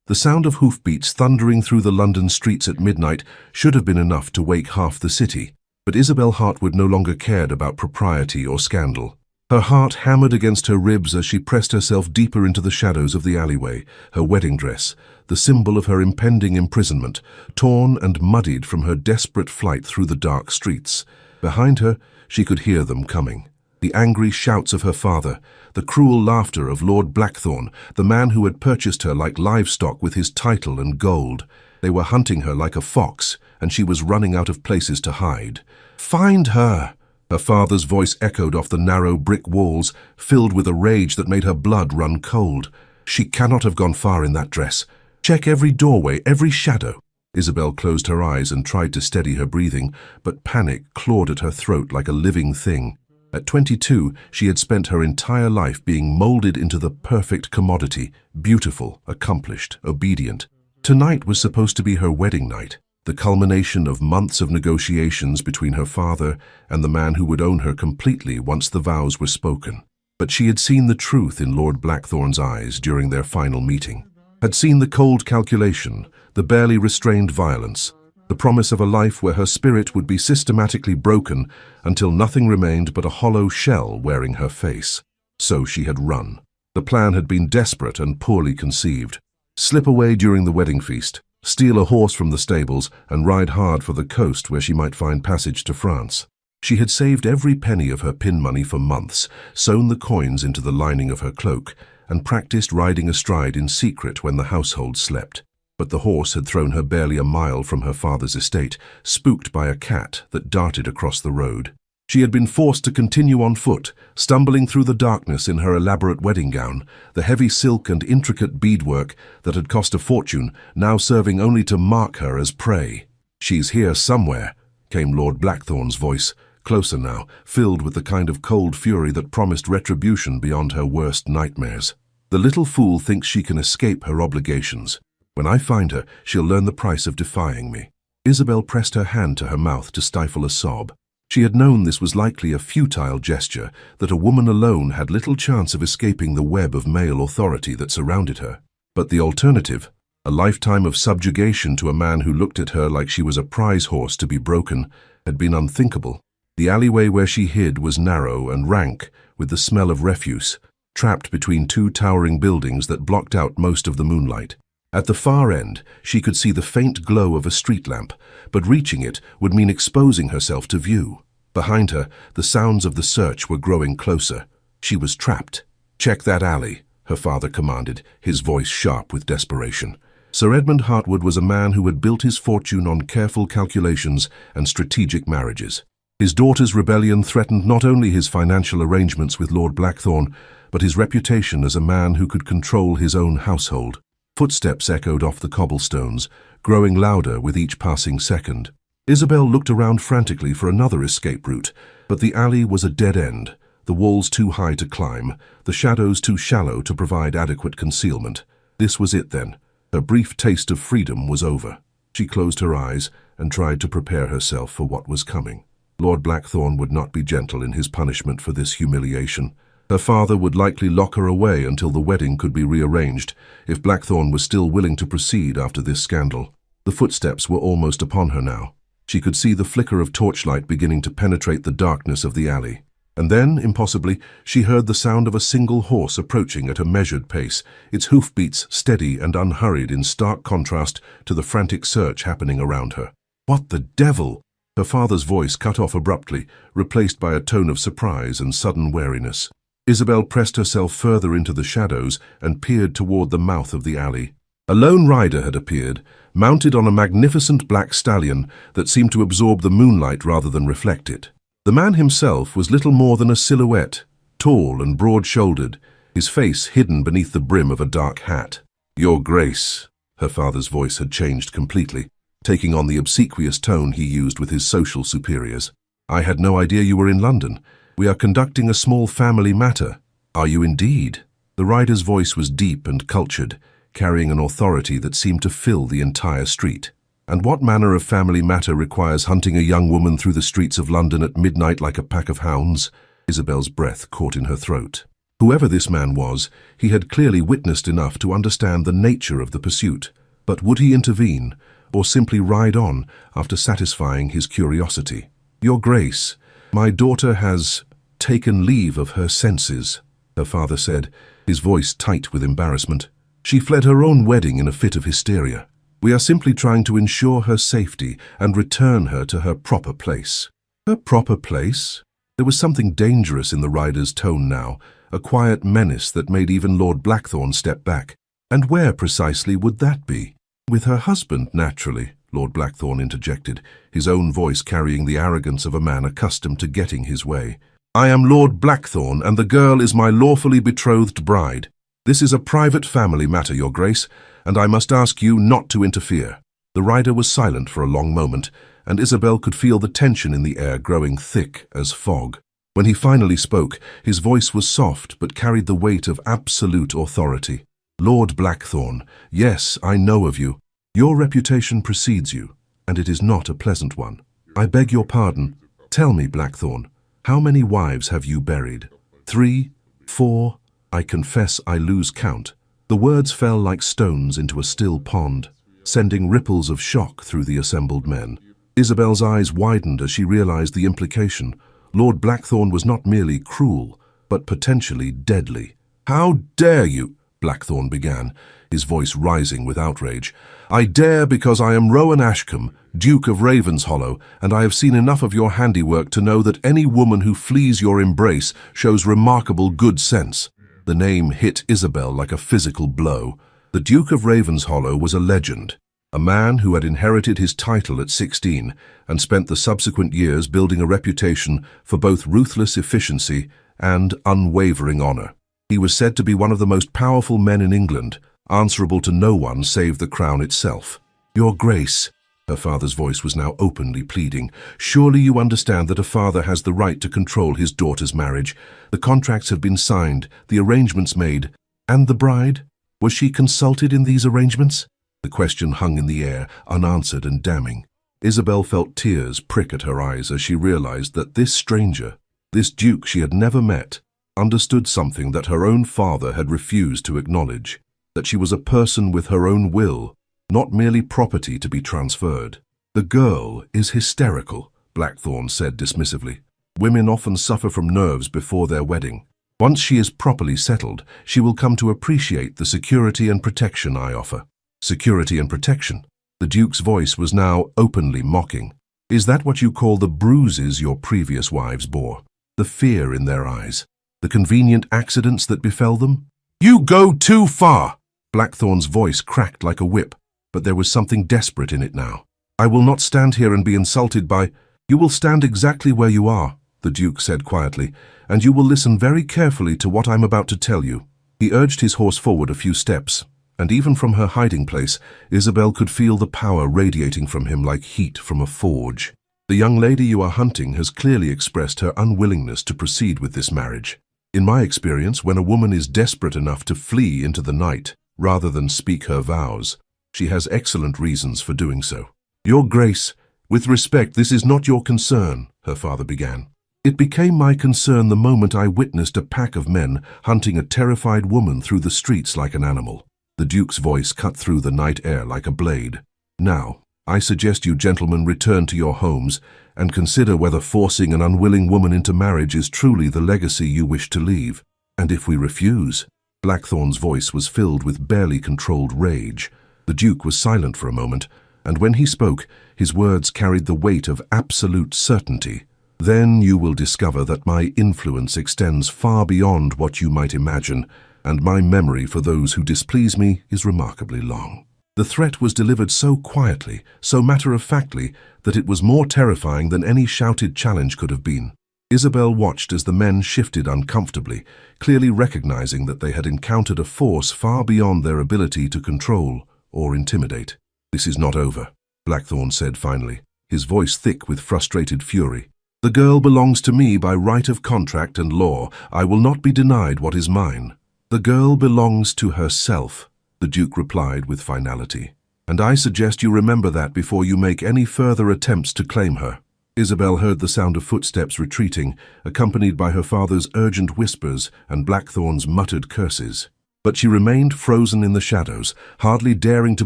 The sound of hoofbeats thundering through the London streets at midnight should have been enough to wake half the city. But Isabel Hartwood no longer cared about propriety or scandal. Her heart hammered against her ribs as she pressed herself deeper into the shadows of the alleyway, her wedding dress, the symbol of her impending imprisonment, torn and muddied from her desperate flight through the dark streets. Behind her, she could hear them coming. The angry shouts of her father, the cruel laughter of Lord Blackthorne, the man who had purchased her like livestock with his title and gold. They were hunting her like a fox, and she was running out of places to hide. "Find her!" Her father's voice echoed off the narrow brick walls, filled with a rage that made her blood run cold. "She cannot have gone far in that dress. Check every doorway, every shadow." Isabel closed her eyes and tried to steady her breathing, but panic clawed at her throat like a living thing. At 22, she had spent her entire life being molded into the perfect commodity, beautiful, accomplished, obedient. Tonight was supposed to be her wedding night, the culmination of months of negotiations between her father and the man who would own her completely once the vows were spoken. But she had seen the truth in Lord Blackthorne's eyes during their final meeting, had seen the cold calculation, the barely restrained violence, the promise of a life where her spirit would be systematically broken until nothing remained but a hollow shell wearing her face. So she had run. The plan had been desperate and poorly conceived. Slip away during the wedding feast, steal a horse from the stables, and ride hard for the coast where she might find passage to France. She had saved every penny of her pin money for months, sewn the coins into the lining of her cloak, and practiced riding astride in secret when the household slept. But the horse had thrown her barely a mile from her father's estate, spooked by a cat that darted across the road. She had been forced to continue on foot, stumbling through the darkness in her elaborate wedding gown, the heavy silk and intricate beadwork that had cost a fortune, now serving only to mark her as prey. "She's here somewhere," came Lord Blackthorne's voice, closer now, filled with the kind of cold fury that promised retribution beyond her worst nightmares. "The little fool thinks she can escape her obligations. When I find her, she'll learn the price of defying me." Isabel pressed her hand to her mouth to stifle a sob. She had known this was likely a futile gesture, that a woman alone had little chance of escaping the web of male authority that surrounded her. But the alternative, a lifetime of subjugation to a man who looked at her like she was a prize horse to be broken, had been unthinkable. The alleyway where she hid was narrow and rank, with the smell of refuse, trapped between two towering buildings that blocked out most of the moonlight. At the far end, she could see the faint glow of a street lamp, but reaching it would mean exposing herself to view. Behind her, the sounds of the search were growing closer. She was trapped. "Check that alley," her father commanded, his voice sharp with desperation. Sir Edmund Hartwood was a man who had built his fortune on careful calculations and strategic marriages. His daughter's rebellion threatened not only his financial arrangements with Lord Blackthorne, but his reputation as a man who could control his own household. Footsteps echoed off the cobblestones, growing louder with each passing second. Isabel looked around frantically for another escape route, but the alley was a dead end, the walls too high to climb, the shadows too shallow to provide adequate concealment. This was it then. Her brief taste of freedom was over. She closed her eyes and tried to prepare herself for what was coming. Lord Blackthorne would not be gentle in his punishment for this humiliation. Her father would likely lock her away until the wedding could be rearranged, if Blackthorne was still willing to proceed after this scandal. The footsteps were almost upon her now. She could see the flicker of torchlight beginning to penetrate the darkness of the alley. And then, impossibly, she heard the sound of a single horse approaching at a measured pace, its hoofbeats steady and unhurried in stark contrast to the frantic search happening around her. "What the devil?" Her father's voice cut off abruptly, replaced by a tone of surprise and sudden wariness. Isabel pressed herself further into the shadows and peered toward the mouth of the alley. A lone rider had appeared, mounted on a magnificent black stallion that seemed to absorb the moonlight rather than reflect it. The man himself was little more than a silhouette, tall and broad-shouldered, his face hidden beneath the brim of a dark hat. "Your Grace," her father's voice had changed completely, taking on the obsequious tone he used with his social superiors. "I had no idea you were in London. We are conducting a small family matter." "Are you indeed?" The rider's voice was deep and cultured, carrying an authority that seemed to fill the entire street. "And what manner of family matter requires hunting a young woman through the streets of London at midnight like a pack of hounds?" Isabel's breath caught in her throat. Whoever this man was, he had clearly witnessed enough to understand the nature of the pursuit. But would he intervene, or simply ride on after satisfying his curiosity? "Your Grace, my daughter has taken leave of her senses," her father said, his voice tight with embarrassment. "She fled her own wedding in a fit of hysteria. We are simply trying to ensure her safety and return her to her proper place." Her proper place? There was something dangerous in the rider's tone now, a quiet menace that made even Lord Blackthorne step back. And where precisely would that be? "With her husband, naturally," Lord Blackthorne interjected, his own voice carrying the arrogance of a man accustomed to getting his way. "I am Lord Blackthorne, and the girl is my lawfully betrothed bride. This is a private family matter, Your Grace, and I must ask you not to interfere." The rider was silent for a long moment, and Isabel could feel the tension in the air growing thick as fog. When he finally spoke, his voice was soft but carried the weight of absolute authority. "Lord Blackthorne, yes, I know of you. Your reputation precedes you, and it is not a pleasant one. I beg your pardon. Tell me, Blackthorne, how many wives have you buried? 3, 4, I confess I lose count." The words fell like stones into a still pond, sending ripples of shock through the assembled men. Isabel's eyes widened as she realized the implication. Lord Blackthorne was not merely cruel, but potentially deadly. "How dare you?" Blackthorne began, his voice rising with outrage. "I dare because I am Rowan Ashcombe, Duke of Ravenshollow, and I have seen enough of your handiwork to know that any woman who flees your embrace shows remarkable good sense." The name hit Isabel like a physical blow. The Duke of Ravenshollow was a legend, a man who had inherited his title at 16 and spent the subsequent years building a reputation for both ruthless efficiency and unwavering honor. He was said to be one of the most powerful men in England, answerable to no one save the crown itself. "Your Grace," her father's voice was now openly pleading, "surely you understand that a father has the right to control his daughter's marriage. The contracts have been signed, the arrangements made. And the bride? Was she consulted in these arrangements?" The question hung in the air, unanswered and damning. Isabel felt tears prick at her eyes as she realized that this stranger, this duke she had never met, understood something that her own father had refused to acknowledge, that she was a person with her own will, not merely property to be transferred. "The girl is hysterical," Blackthorne said dismissively. "Women often suffer from nerves before their wedding. Once she is properly settled, she will come to appreciate the security and protection I offer." "Security and protection?" The Duke's voice was now openly mocking. "Is that what you call the bruises your previous wives bore? The fear in their eyes? The convenient accidents that befell them?" "You go too far!" Blackthorne's voice cracked like a whip, but there was something desperate in it now. "I will not stand here and be insulted by—" "You will stand exactly where you are," the Duke said quietly, "and you will listen very carefully to what I'm about to tell you." He urged his horse forward a few steps, and even from her hiding place, Isabel could feel the power radiating from him like heat from a forge. "The young lady you are hunting has clearly expressed her unwillingness to proceed with this marriage. In my experience, when a woman is desperate enough to flee into the night, rather than speak her vows, she has excellent reasons for doing so." "Your Grace, with respect, this is not your concern," her father began. "It became my concern the moment I witnessed a pack of men hunting a terrified woman through the streets like an animal." The Duke's voice cut through the night air like a blade. "Now, I suggest you gentlemen return to your homes and consider whether forcing an unwilling woman into marriage is truly the legacy you wish to leave. And if we refuse—" Blackthorne's voice was filled with barely controlled rage. The Duke was silent for a moment, and when he spoke, his words carried the weight of absolute certainty. "Then you will discover that my influence extends far beyond what you might imagine, and my memory for those who displease me is remarkably long." The threat was delivered so quietly, so matter-of-factly, that it was more terrifying than any shouted challenge could have been. Isabel watched as the men shifted uncomfortably, clearly recognizing that they had encountered a force far beyond their ability to control or intimidate. "This is not over," Blackthorne said finally, his voice thick with frustrated fury. "The girl belongs to me by right of contract and law. I will not be denied what is mine." "The girl belongs to herself," the Duke replied with finality. "And I suggest you remember that before you make any further attempts to claim her." Isabel heard the sound of footsteps retreating, accompanied by her father's urgent whispers and Blackthorn's muttered curses. But she remained frozen in the shadows, hardly daring to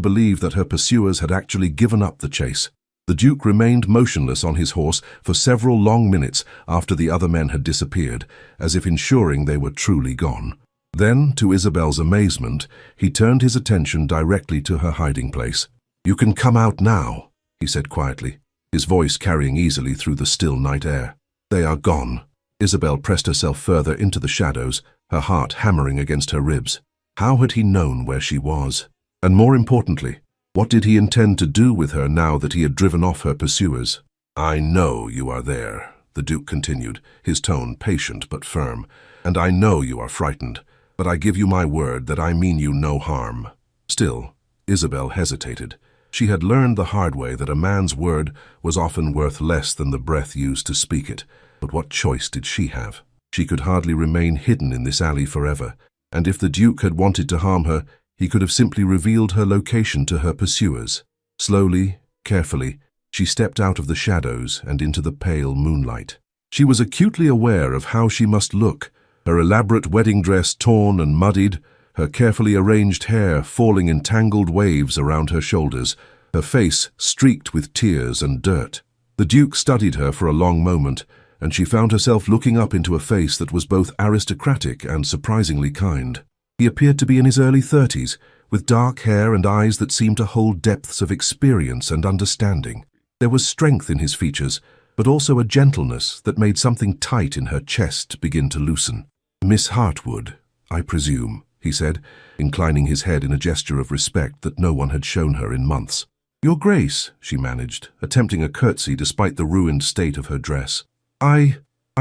believe that her pursuers had actually given up the chase. The Duke remained motionless on his horse for several long minutes after the other men had disappeared, as if ensuring they were truly gone. Then, to Isabel's amazement, he turned his attention directly to her hiding place. "You can come out now," he said quietly, his voice carrying easily through the still night air. "They are gone." Isabel pressed herself further into the shadows, her heart hammering against her ribs. How had he known where she was? And more importantly, what did he intend to do with her now that he had driven off her pursuers? "I know you are there," the Duke continued, his tone patient but firm. "And I know you are frightened, but I give you my word that I mean you no harm." Still, Isabel hesitated. She had learned the hard way that a man's word was often worth less than the breath used to speak it. But what choice did she have? She could hardly remain hidden in this alley forever, and if the Duke had wanted to harm her, he could have simply revealed her location to her pursuers. Slowly, carefully, she stepped out of the shadows and into the pale moonlight. She was acutely aware of how she must look, her elaborate wedding dress torn and muddied, her carefully arranged hair falling in tangled waves around her shoulders, her face streaked with tears and dirt. The Duke studied her for a long moment, and she found herself looking up into a face that was both aristocratic and surprisingly kind. He appeared to be in his early 30s, with dark hair and eyes that seemed to hold depths of experience and understanding. There was strength in his features, but also a gentleness that made something tight in her chest begin to loosen. "Miss Hartwood, I presume," he said, inclining his head in a gesture of respect that no one had shown her in months. "Your Grace," she managed, attempting a curtsy despite the ruined state of her dress. I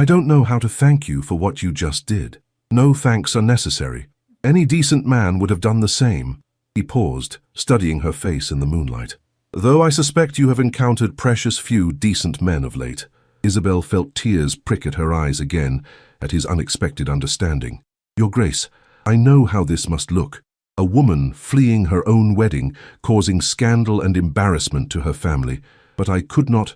don't know how to thank you for what you just did. No thanks are necessary. Any decent man would have done the same." He paused, studying her face in the moonlight. "Though I suspect you have encountered precious few decent men of late." Isabel felt tears prick at her eyes again at his unexpected understanding. "Your Grace, I know how this must look. A woman fleeing her own wedding, causing scandal and embarrassment to her family. But I could not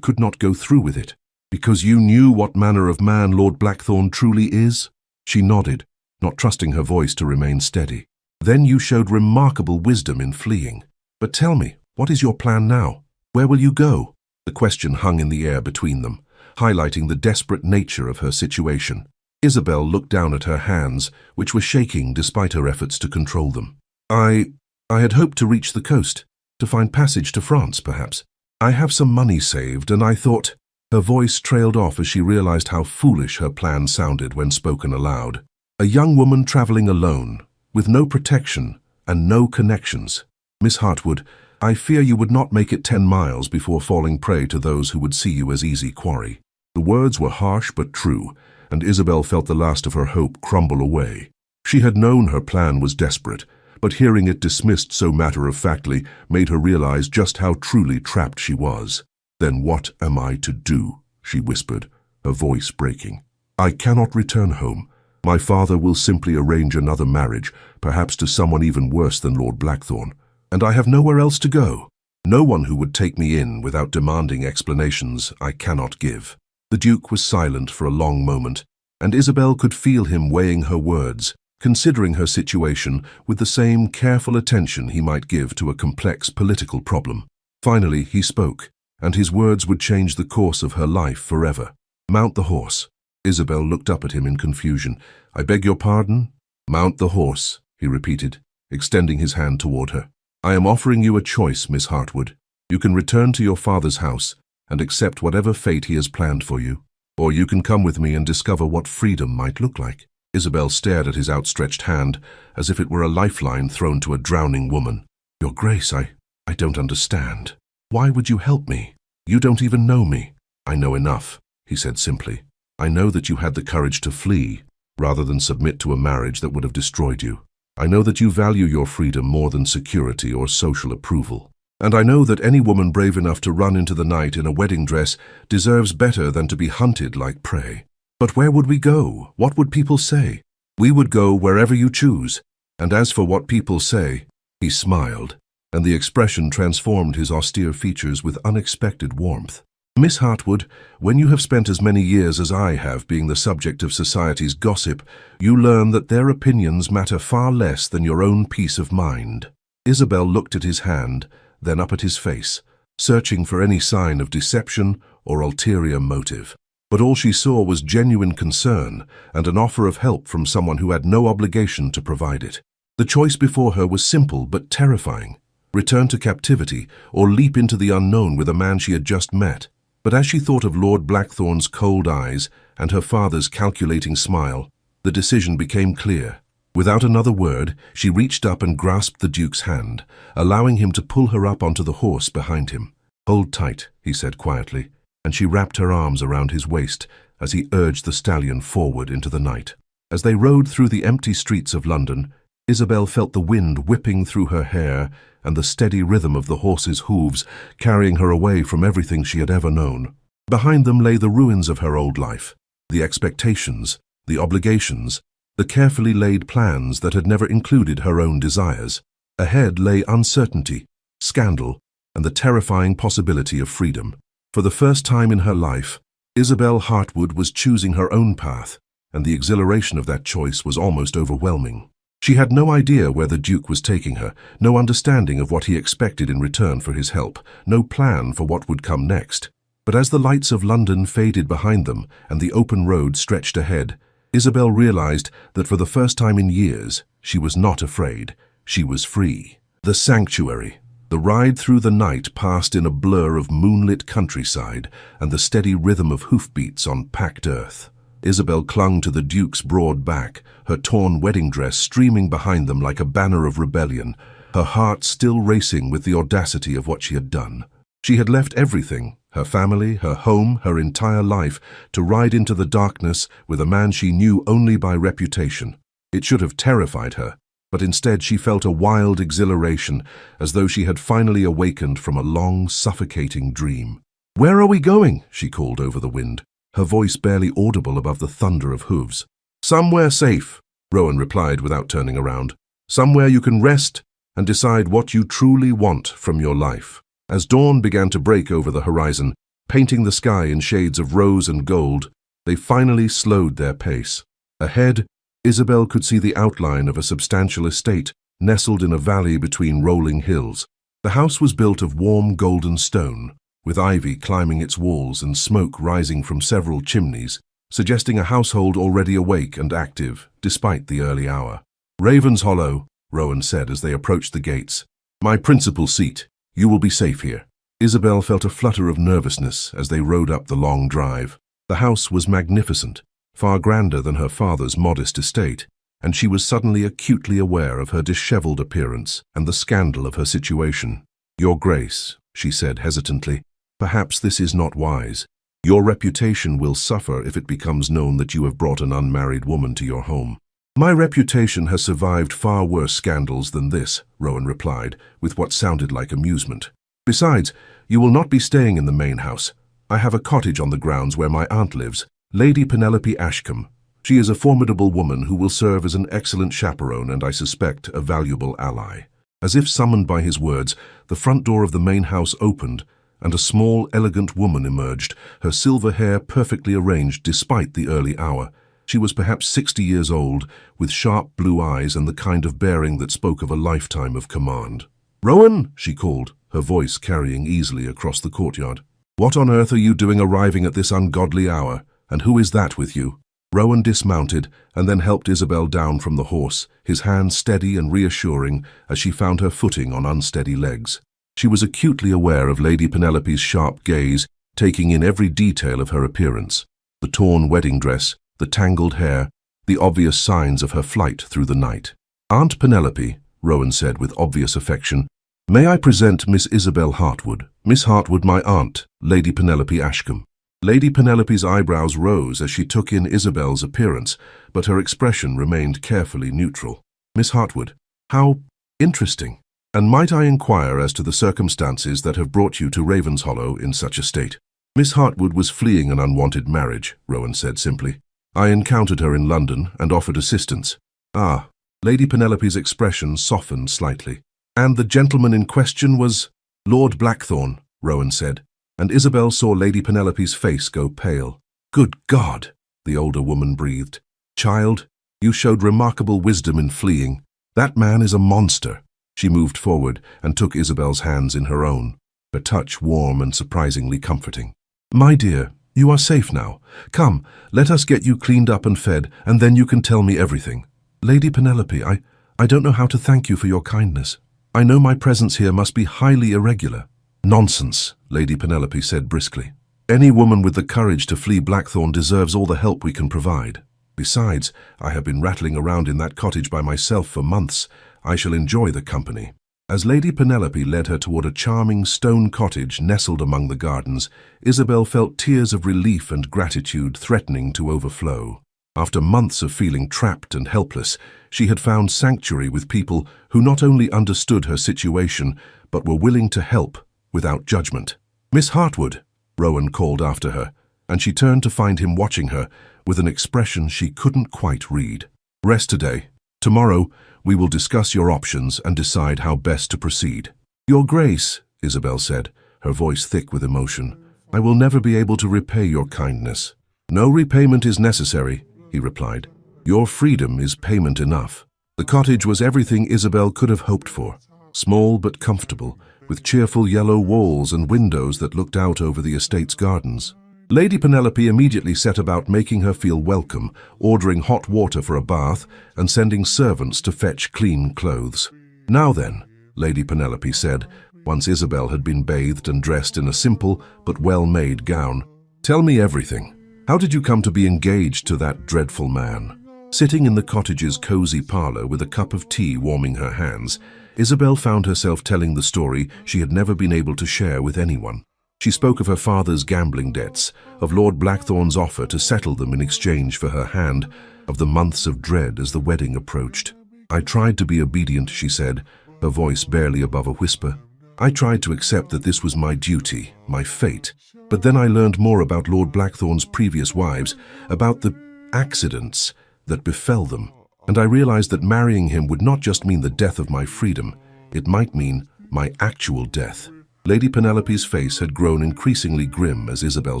go through with it. Because you knew what manner of man Lord Blackthorn truly is?" She nodded, not trusting her voice to remain steady. "Then you showed remarkable wisdom in fleeing. But tell me, what is your plan now? Where will you go?" The question hung in the air between them, highlighting the desperate nature of her situation. Isabel looked down at her hands, which were shaking despite her efforts to control them. I had hoped to reach the coast, to find passage to France, perhaps. I have some money saved, and I thought—" Her voice trailed off as she realized how foolish her plan sounded when spoken aloud. A young woman traveling alone, with no protection and no connections. "Miss Hartwood, I fear you would not make it 10 miles before falling prey to those who would see you as easy quarry." The words were harsh but true, and Isabel felt the last of her hope crumble away. She had known her plan was desperate, but hearing it dismissed so matter-of-factly made her realize just how truly trapped she was. "Then what am I to do?" she whispered, her voice breaking. "I cannot return home. My father will simply arrange another marriage, perhaps to someone even worse than Lord Blackthorn. And I have nowhere else to go. No one who would take me in without demanding explanations I cannot give." The Duke was silent for a long moment, and Isabel could feel him weighing her words, considering her situation with the same careful attention he might give to a complex political problem. Finally, he spoke, and his words would change the course of her life forever. "Mount the horse." Isabel looked up at him in confusion. "I beg your pardon?" "Mount the horse," he repeated, extending his hand toward her. "I am offering you a choice, Miss Hartwood. You can return to your father's house and accept whatever fate he has planned for you, or you can come with me and discover what freedom might look like." Isabel stared at his outstretched hand as if it were a lifeline thrown to a drowning woman. "Your Grace, I don't understand. Why would you help me? You don't even know me." "I know enough," he said simply. "I know that you had the courage to flee, rather than submit to a marriage that would have destroyed you. I know that you value your freedom more than security or social approval. And I know that any woman brave enough to run into the night in a wedding dress deserves better than to be hunted like prey. But where would we go? What would people say? We would go wherever you choose. And as for what people say," he smiled, and the expression transformed his austere features with unexpected warmth. Miss Hartwood, when you have spent as many years as I have being the subject of society's gossip, you learn that their opinions matter far less than your own peace of mind. Isabel looked at his hand, then up at his face, searching for any sign of deception or ulterior motive. But all she saw was genuine concern and an offer of help from someone who had no obligation to provide it. The choice before her was simple but terrifying: return to captivity or leap into the unknown with a man she had just met. But as she thought of Lord Blackthorn's cold eyes and her father's calculating smile, the decision became clear. Without another word, she reached up and grasped the Duke's hand, allowing him to pull her up onto the horse behind him. "Hold tight," he said quietly, and she wrapped her arms around his waist as he urged the stallion forward into the night. As they rode through the empty streets of London, Isabel felt the wind whipping through her hair and the steady rhythm of the horse's hooves carrying her away from everything she had ever known. Behind them lay the ruins of her old life, the expectations, the obligations, the carefully laid plans that had never included her own desires. Ahead lay uncertainty, scandal, and the terrifying possibility of freedom. For the first time in her life, Isabel Hartwood was choosing her own path, and the exhilaration of that choice was almost overwhelming. She had no idea where the Duke was taking her, no understanding of what he expected in return for his help, no plan for what would come next. But as the lights of London faded behind them and the open road stretched ahead, Isabel realized that for the first time in years, she was not afraid. She was free. The sanctuary. The ride through the night passed in a blur of moonlit countryside and the steady rhythm of hoofbeats on packed earth. Isabel clung to the Duke's broad back, her torn wedding dress streaming behind them like a banner of rebellion, her heart still racing with the audacity of what she had done. She had left everything, her family, her home, her entire life, to ride into the darkness with a man she knew only by reputation. It should have terrified her, but instead she felt a wild exhilaration, as though she had finally awakened from a long, suffocating dream. "Where are we going?" she called over the wind, her voice barely audible above the thunder of hooves. "Somewhere safe," Rowan replied without turning around. "Somewhere you can rest and decide what you truly want from your life." As dawn began to break over the horizon, painting the sky in shades of rose and gold, they finally slowed their pace. Ahead, Isabel could see the outline of a substantial estate nestled in a valley between rolling hills. The house was built of warm golden stone, with ivy climbing its walls and smoke rising from several chimneys, suggesting a household already awake and active, despite the early hour. "Ravenshollow," Rowan said as they approached the gates. "My principal seat. You will be safe here." Isabel felt a flutter of nervousness as they rode up the long drive. The house was magnificent, far grander than her father's modest estate, and she was suddenly acutely aware of her disheveled appearance and the scandal of her situation. "Your Grace," she said hesitantly, "perhaps this is not wise. Your reputation will suffer if it becomes known that you have brought an unmarried woman to your home." "My reputation has survived far worse scandals than this," Rowan replied, with what sounded like amusement. "Besides, you will not be staying in the main house. I have a cottage on the grounds where my aunt lives, Lady Penelope Ashcombe. She is a formidable woman who will serve as an excellent chaperone and, I suspect, a valuable ally." As if summoned by his words, the front door of the main house opened, and a small, elegant woman emerged, her silver hair perfectly arranged despite the early hour. She was perhaps 60 years old, with sharp blue eyes and the kind of bearing that spoke of a lifetime of command. "Rowan," she called, her voice carrying easily across the courtyard. "What on earth are you doing arriving at this ungodly hour, and who is that with you?" Rowan dismounted and then helped Isabel down from the horse, his hand steady and reassuring as she found her footing on unsteady legs. She was acutely aware of Lady Penelope's sharp gaze, taking in every detail of her appearance: the torn wedding dress, the tangled hair, the obvious signs of her flight through the night. "Aunt Penelope," Rowan said with obvious affection, "may I present Miss Isabel Hartwood? Miss Hartwood, my aunt, Lady Penelope Ashcombe." Lady Penelope's eyebrows rose as she took in Isabel's appearance, but her expression remained carefully neutral. "Miss Hartwood, how interesting. And might I inquire as to the circumstances that have brought you to Ravenshollow in such a state?" "Miss Hartwood was fleeing an unwanted marriage," Rowan said simply. "I encountered her in London and offered assistance." "Ah." Lady Penelope's expression softened slightly. "And the gentleman in question was—" "Lord Blackthorn," Rowan said. and Isabel saw Lady Penelope's face go pale. "Good God," the older woman breathed. "Child, you showed remarkable wisdom in fleeing. That man is a monster." She moved forward and took Isabel's hands in her own, her touch warm and surprisingly comforting. "My dear, you are safe now. Come, let us get you cleaned up and fed, and then you can tell me everything." "Lady Penelope, I don't know how to thank you for your kindness. I know my presence here must be highly irregular." "Nonsense," Lady Penelope said briskly. "Any woman with the courage to flee Blackthorn deserves all the help we can provide. Besides, I have been rattling around in that cottage by myself for months. I shall enjoy the company." As Lady Penelope led her toward a charming stone cottage nestled among the gardens, Isabel felt tears of relief and gratitude threatening to overflow. After months of feeling trapped and helpless, she had found sanctuary with people who not only understood her situation, but were willing to help without judgment. "Miss Hartwood," Rowan called after her, and she turned to find him watching her with an expression she couldn't quite read. "Rest today. Tomorrow, we will discuss your options and decide how best to proceed." "Your Grace," Isabel said, her voice thick with emotion, "I will never be able to repay your kindness." "No repayment is necessary," he replied. "Your freedom is payment enough." The cottage was everything Isabel could have hoped for. Small but comfortable, with cheerful yellow walls and windows that looked out over the estate's gardens. Lady Penelope immediately set about making her feel welcome, ordering hot water for a bath and sending servants to fetch clean clothes. "Now then," Lady Penelope said, once Isabel had been bathed and dressed in a simple but well-made gown, "tell me everything. How did you come to be engaged to that dreadful man?" Sitting in the cottage's cozy parlor with a cup of tea warming her hands, Isabel found herself telling the story she had never been able to share with anyone. She spoke of her father's gambling debts, of Lord Blackthorn's offer to settle them in exchange for her hand, of the months of dread as the wedding approached. "I tried to be obedient," she said, her voice barely above a whisper. "I tried to accept that this was my duty, my fate. But then I learned more about Lord Blackthorn's previous wives, about the accidents that befell them, and I realized that marrying him would not just mean the death of my freedom, it might mean my actual death." Lady Penelope's face had grown increasingly grim as Isabel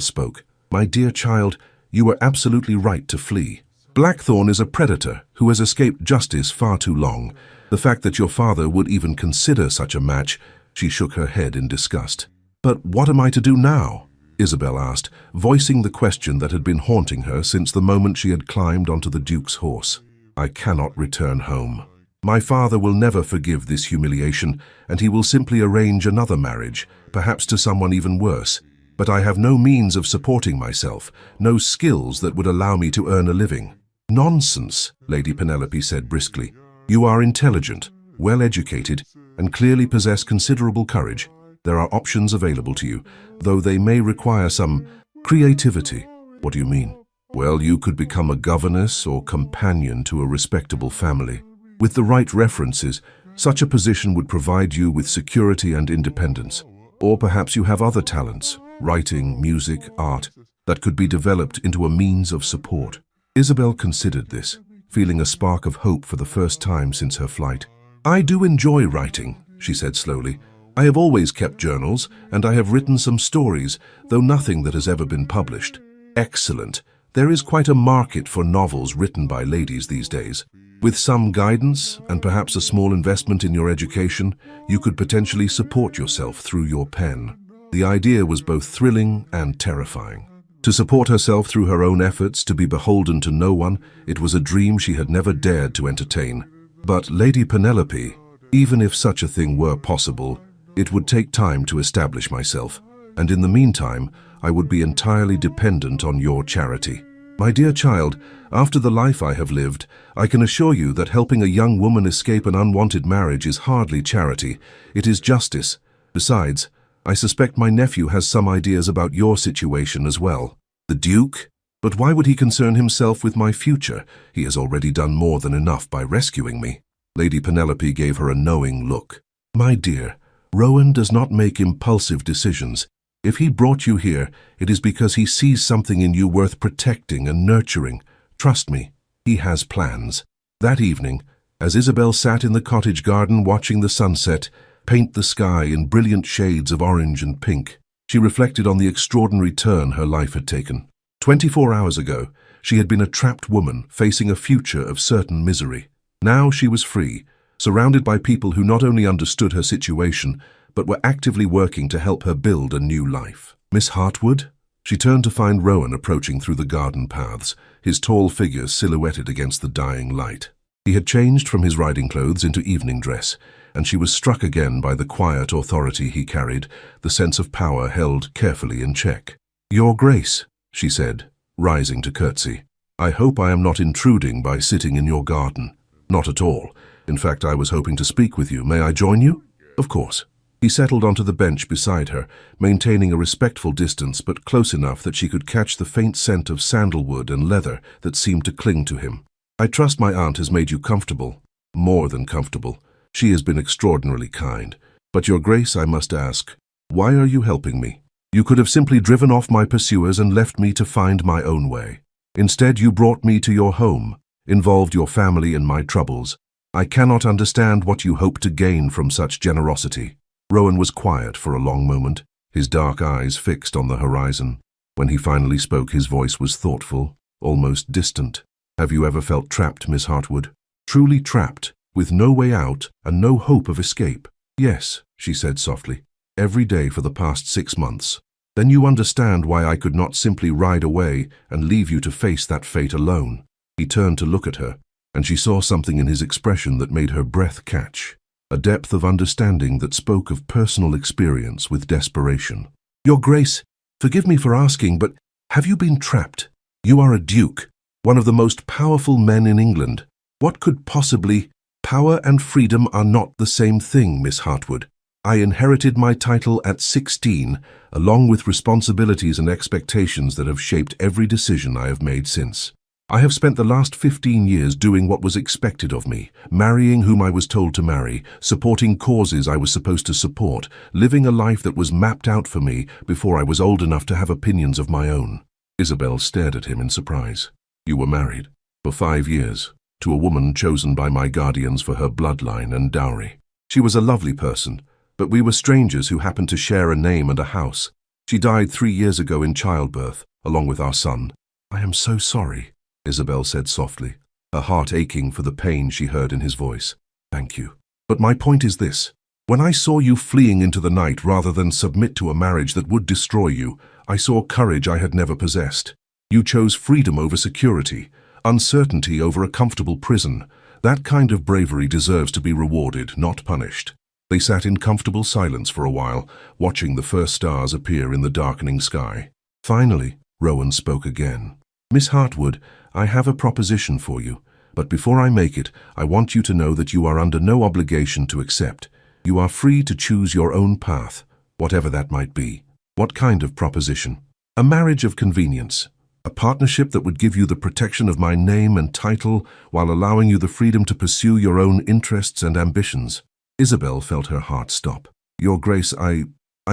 spoke. "My dear child, you were absolutely right to flee. Blackthorn is a predator who has escaped justice far too long. The fact that your father would even consider such a match—" She shook her head in disgust. "But what am I to do now?" Isabel asked, voicing the question that had been haunting her since the moment she had climbed onto the Duke's horse. "I cannot return home. My father will never forgive this humiliation, and he will simply arrange another marriage, perhaps to someone even worse. But I have no means of supporting myself, no skills that would allow me to earn a living." "Nonsense," Lady Penelope said briskly. "You are intelligent, well-educated, and clearly possess considerable courage. There are options available to you, though they may require some creativity." "What do you mean?" "Well, you could become a governess or companion to a respectable family. With the right references, such a position would provide you with security and independence. Or perhaps you have other talents, writing, music, art, that could be developed into a means of support." Isabel considered this, feeling a spark of hope for the first time since her flight. "I do enjoy writing," she said slowly. "I have always kept journals, and I have written some stories, though nothing that has ever been published." "Excellent. There is quite a market for novels written by ladies these days. With some guidance, and perhaps a small investment in your education, you could potentially support yourself through your pen." The idea was both thrilling and terrifying. To support herself through her own efforts, to be beholden to no one, it was a dream she had never dared to entertain. "But Lady Penelope, even if such a thing were possible, it would take time to establish myself, and in the meantime, I would be entirely dependent on your charity." "My dear child, after the life I have lived, I can assure you that helping a young woman escape an unwanted marriage is hardly charity. It is justice. Besides, I suspect my nephew has some ideas about your situation as well." "The Duke? But why would he concern himself with my future? He has already done more than enough by rescuing me." Lady Penelope gave her a knowing look. "My dear, Rowan does not make impulsive decisions. If he brought you here, it is because he sees something in you worth protecting and nurturing. Trust me, he has plans." That evening, as Isabel sat in the cottage garden watching the sunset paint the sky in brilliant shades of orange and pink, She reflected on the extraordinary turn her life had taken. 24 hours ago, she had been a trapped woman facing a future of certain misery. Now she was free, surrounded by people who not only understood her situation, but were actively working to help her build a new life. Miss Hartwood? She turned to find Rowan approaching through the garden paths, his tall figure silhouetted against the dying light. He had changed from his riding clothes into evening dress, and she was struck again by the quiet authority he carried, the sense of power held carefully in check. "Your Grace," she said, rising to curtsy. "I hope I am not intruding by sitting in your garden." "Not at all. In fact, I was hoping to speak with you. May I join you?" "Of course." He settled onto the bench beside her, maintaining a respectful distance but close enough that she could catch the faint scent of sandalwood and leather that seemed to cling to him. "I trust my aunt has made you comfortable." "More than comfortable. She has been extraordinarily kind. But Your Grace, I must ask, why are you helping me? You could have simply driven off my pursuers and left me to find my own way. Instead, you brought me to your home, involved your family in my troubles. I cannot understand what you hope to gain from such generosity." Rowan was quiet for a long moment, his dark eyes fixed on the horizon. When he finally spoke, his voice was thoughtful, almost distant. "Have you ever felt trapped, Miss Hartwood? Truly trapped, with no way out and no hope of escape?" "Yes," she said softly. "Every day for the past 6 months. Then you understand why I could not simply ride away and leave you to face that fate alone." He turned to look at her, and she saw something in his expression that made her breath catch. A depth of understanding that spoke of personal experience with desperation. "Your Grace, forgive me for asking, but have you been trapped? You are a duke, one of the most powerful men in England. What could possibly... Power and freedom are not the same thing, Miss Hartwood. I inherited my title at 16, along with responsibilities and expectations that have shaped every decision I have made since. I have spent the last 15 years doing what was expected of me, marrying whom I was told to marry, supporting causes I was supposed to support, living a life that was mapped out for me before I was old enough to have opinions of my own." Isabel stared at him in surprise. "You were married, for 5 years, to a woman chosen by my guardians for her bloodline and dowry. She was a lovely person, but we were strangers who happened to share a name and a house. She died 3 years ago in childbirth, along with our son." "I am so sorry," Isabel said softly, her heart aching for the pain she heard in his voice. "Thank you. But my point is this. When I saw you fleeing into the night rather than submit to a marriage that would destroy you, I saw courage I had never possessed. You chose freedom over security, uncertainty over a comfortable prison. That kind of bravery deserves to be rewarded, not punished." They sat in comfortable silence for a while, watching the first stars appear in the darkening sky. Finally, Rowan spoke again. "Miss Hartwood, I have a proposition for you, but before I make it, I want you to know that you are under no obligation to accept. You are free to choose your own path, whatever that might be." "What kind of proposition?" "A marriage of convenience. A partnership that would give you the protection of my name and title while allowing you the freedom to pursue your own interests and ambitions." Isabel felt her heart stop. "Your Grace, I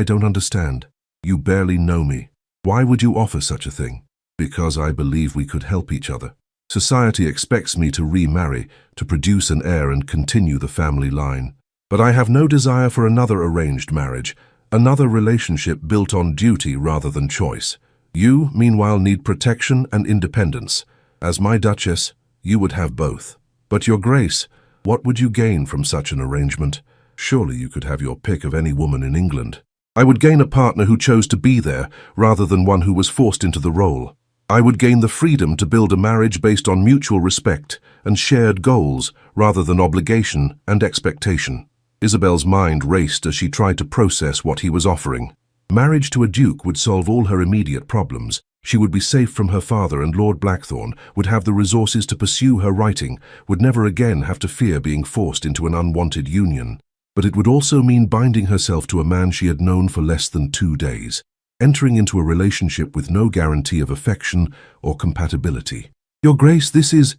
don't understand. You barely know me. Why would you offer such a thing?" "Because I believe we could help each other. Society expects me to remarry, to produce an heir and continue the family line. But I have no desire for another arranged marriage, another relationship built on duty rather than choice. You, meanwhile, need protection and independence. As my Duchess, you would have both. But Your Grace, what would you gain from such an arrangement? Surely you could have your pick of any woman in England." "I would gain a partner who chose to be there, rather than one who was forced into the role. I would gain the freedom to build a marriage based on mutual respect and shared goals, rather than obligation and expectation." Isabel's mind raced as she tried to process what he was offering. Marriage to a duke would solve all her immediate problems. She would be safe from her father and Lord Blackthorn, would have the resources to pursue her writing, would never again have to fear being forced into an unwanted union. But it would also mean binding herself to a man she had known for less than 2 days, entering into a relationship with no guarantee of affection or compatibility. "Your Grace, this is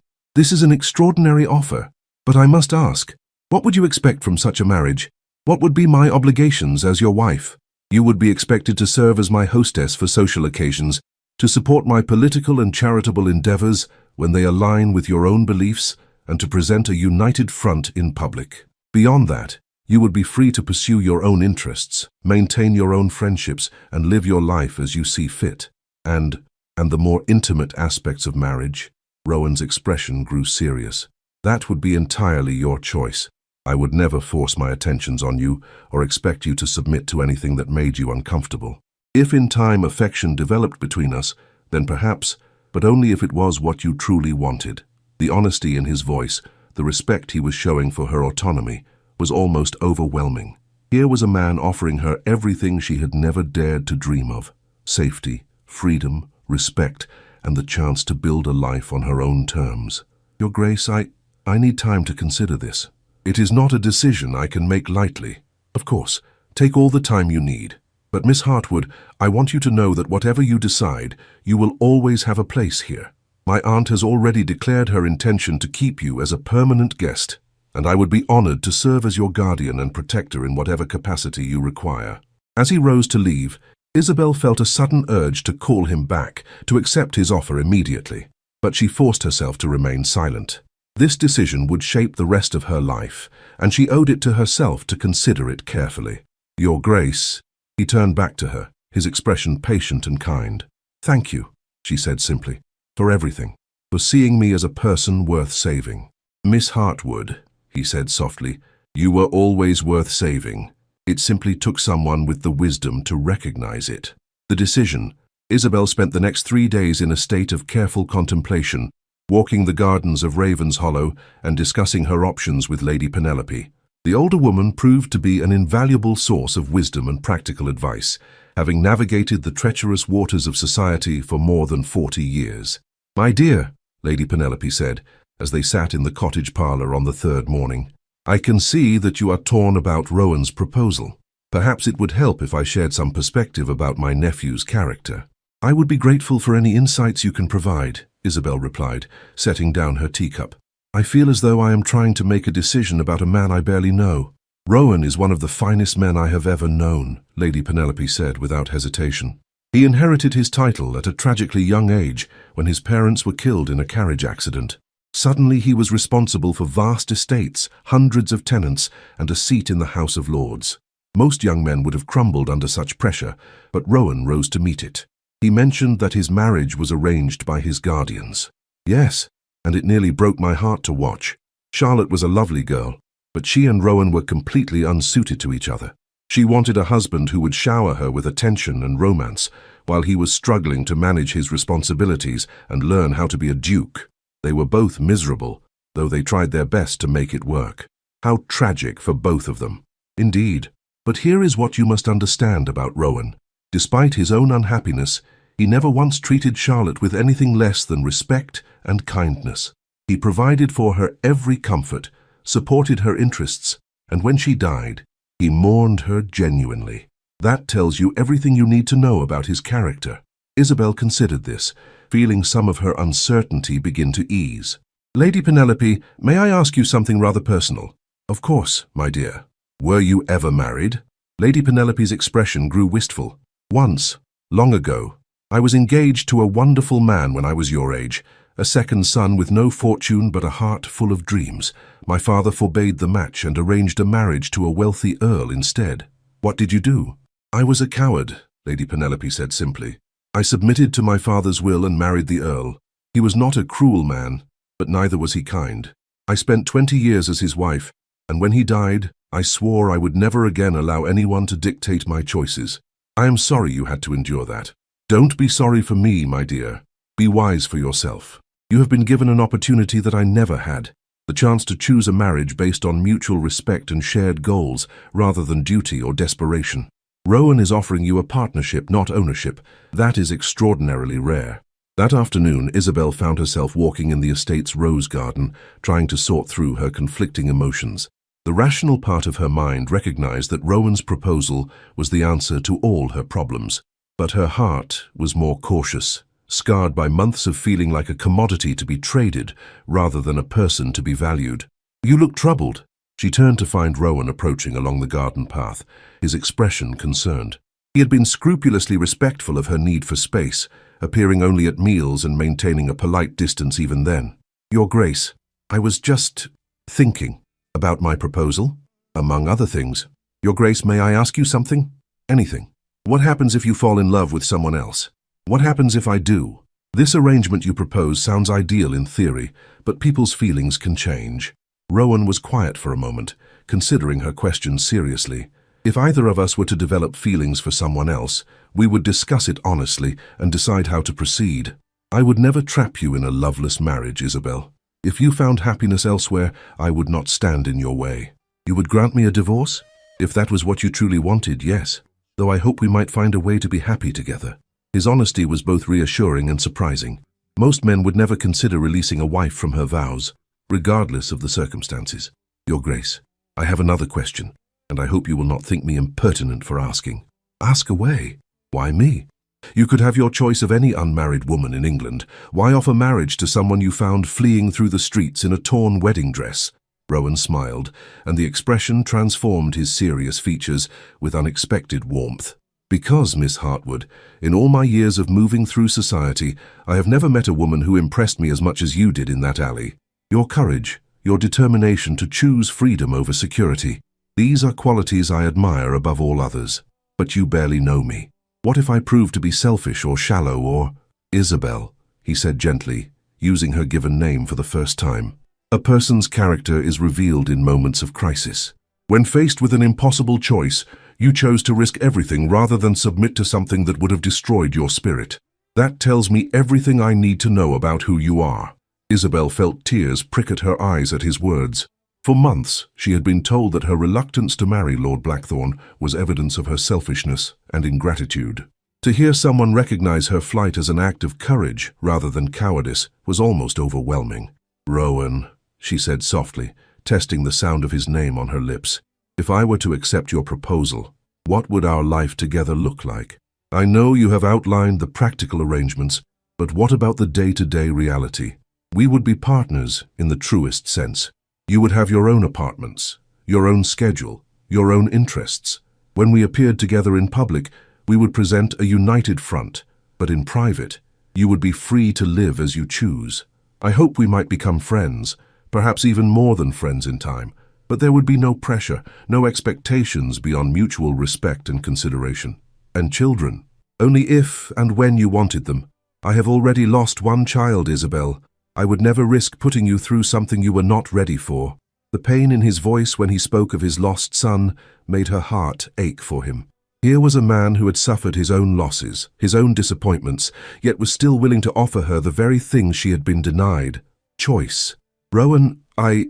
an extraordinary offer. But I must ask, what would you expect from such a marriage? What would be my obligations as your wife?" "You would be expected to serve as my hostess for social occasions, to support my political and charitable endeavors when they align with your own beliefs, and to present a united front in public. Beyond that, You would be free to pursue your own interests, maintain your own friendships, and live your life as you see fit. And the more intimate aspects of marriage, Rowan's expression grew serious. That would be entirely your choice. I would never force my attentions on you or expect you to submit to anything that made you uncomfortable. If in time affection developed between us, then perhaps, but only if it was what you truly wanted. The honesty in his voice, the respect he was showing for her autonomy, was almost overwhelming. Here was a man offering her everything she had never dared to dream of: safety, freedom, respect, and the chance to build a life on her own terms. Your Grace, I need time to consider this. It is not a decision I can make lightly. Of course, take all the time you need. But Miss Hartwood, I want you to know that whatever you decide, you will always have a place here. My aunt has already declared her intention to keep you as a permanent guest, and I would be honored to serve as your guardian and protector in whatever capacity you require. As he rose to leave, Isabel felt a sudden urge to call him back, to accept his offer immediately. But she forced herself to remain silent. This decision would shape the rest of her life, and she owed it to herself to consider it carefully. Your Grace, he turned back to her, his expression patient and kind. Thank you, she said simply, for everything, for seeing me as a person worth saving. Miss Hartwood, he said softly, you were always worth saving. It simply took someone with the wisdom to recognize it. The decision. Isabel spent the next 3 days in a state of careful contemplation, walking the gardens of Raven's Hollow and discussing her options with Lady Penelope. The older woman proved to be an invaluable source of wisdom and practical advice, having navigated the treacherous waters of society for more than 40 years. My dear, Lady Penelope said, as they sat in the cottage parlour on the third morning, I can see that you are torn about Rowan's proposal. Perhaps it would help if I shared some perspective about my nephew's character. I would be grateful for any insights you can provide, Isabel replied, setting down her teacup. I feel as though I am trying to make a decision about a man I barely know. Rowan is one of the finest men I have ever known, Lady Penelope said without hesitation. He inherited his title at a tragically young age when his parents were killed in a carriage accident. Suddenly he was responsible for vast estates, hundreds of tenants, and a seat in the House of Lords. Most young men would have crumbled under such pressure, but Rowan rose to meet it. He mentioned that his marriage was arranged by his guardians. Yes, and it nearly broke my heart to watch. Charlotte was a lovely girl, but she and Rowan were completely unsuited to each other. She wanted a husband who would shower her with attention and romance, while he was struggling to manage his responsibilities and learn how to be a duke. They were both miserable, though they tried their best to make it work. How tragic for both of them. Indeed. But here is what you must understand about Rowan. Despite his own unhappiness, he never once treated Charlotte with anything less than respect and kindness. He provided for her every comfort, supported her interests, and when she died, he mourned her genuinely. That tells you everything you need to know about his character. Isabel considered this, feeling some of her uncertainty begin to ease. Lady Penelope, may I ask you something rather personal? Of course, my dear. Were you ever married? Lady Penelope's expression grew wistful. Once, long ago, I was engaged to a wonderful man when I was your age, a second son with no fortune but a heart full of dreams. My father forbade the match and arranged a marriage to a wealthy earl instead. What did you do? I was a coward, Lady Penelope said simply. I submitted to my father's will and married the earl. He was not a cruel man, but neither was he kind. I spent 20 years as his wife, and when he died, I swore I would never again allow anyone to dictate my choices. I am sorry you had to endure that. Don't be sorry for me, my dear. Be wise for yourself. You have been given an opportunity that I never had, the chance to choose a marriage based on mutual respect and shared goals, rather than duty or desperation. Rowan is offering you a partnership, not ownership. That is extraordinarily rare. That afternoon, Isabel found herself walking in the estate's rose garden, trying to sort through her conflicting emotions. The rational part of her mind recognized that Rowan's proposal was the answer to all her problems. But her heart was more cautious, scarred by months of feeling like a commodity to be traded rather than a person to be valued. You look troubled. She turned to find Rowan approaching along the garden path, his expression concerned. He had been scrupulously respectful of her need for space, appearing only at meals and maintaining a polite distance even then. Your Grace, I was just thinking about my proposal. Among other things. Your Grace, may I ask you something? Anything. What happens if you fall in love with someone else? What happens if I do? This arrangement you propose sounds ideal in theory, but people's feelings can change. Rowan was quiet for a moment, considering her question seriously. If either of us were to develop feelings for someone else, we would discuss it honestly and decide how to proceed. I would never trap you in a loveless marriage, Isabel. If you found happiness elsewhere, I would not stand in your way. You would grant me a divorce? If that was what you truly wanted, yes. Though I hope we might find a way to be happy together. His honesty was both reassuring and surprising. Most men would never consider releasing a wife from her vows, regardless of the circumstances. Your Grace, I have another question, and I hope you will not think me impertinent for asking. Ask away. Why me? You could have your choice of any unmarried woman in England. Why offer marriage to someone you found fleeing through the streets in a torn wedding dress? Rowan smiled, and the expression transformed his serious features with unexpected warmth. Because, Miss Hartwood, in all my years of moving through society, I have never met a woman who impressed me as much as you did in that alley. Your courage, your determination to choose freedom over security, these are qualities I admire above all others. But you barely know me. What if I prove to be selfish or shallow or— Isabel, he said gently, using her given name for the first time. A person's character is revealed in moments of crisis. When faced with an impossible choice, you chose to risk everything rather than submit to something that would have destroyed your spirit. That tells me everything I need to know about who you are. Isabel felt tears prick at her eyes at his words. For months, she had been told that her reluctance to marry Lord Blackthorne was evidence of her selfishness and ingratitude. To hear someone recognize her flight as an act of courage rather than cowardice was almost overwhelming. Rowan, she said softly, testing the sound of his name on her lips. If I were to accept your proposal, what would our life together look like? I know you have outlined the practical arrangements, but what about the day-to-day reality? We would be partners in the truest sense. You would have your own apartments, your own schedule, your own interests. When we appeared together in public, we would present a united front, but in private, you would be free to live as you choose. I hope we might become friends, perhaps even more than friends in time, but there would be no pressure, no expectations beyond mutual respect and consideration. And children, only if and when you wanted them. I have already lost one child, Isabel. I would never risk putting you through something you were not ready for. The pain in his voice when he spoke of his lost son made her heart ache for him. Here was a man who had suffered his own losses, his own disappointments, yet was still willing to offer her the very things she had been denied. Choice. Rowan, I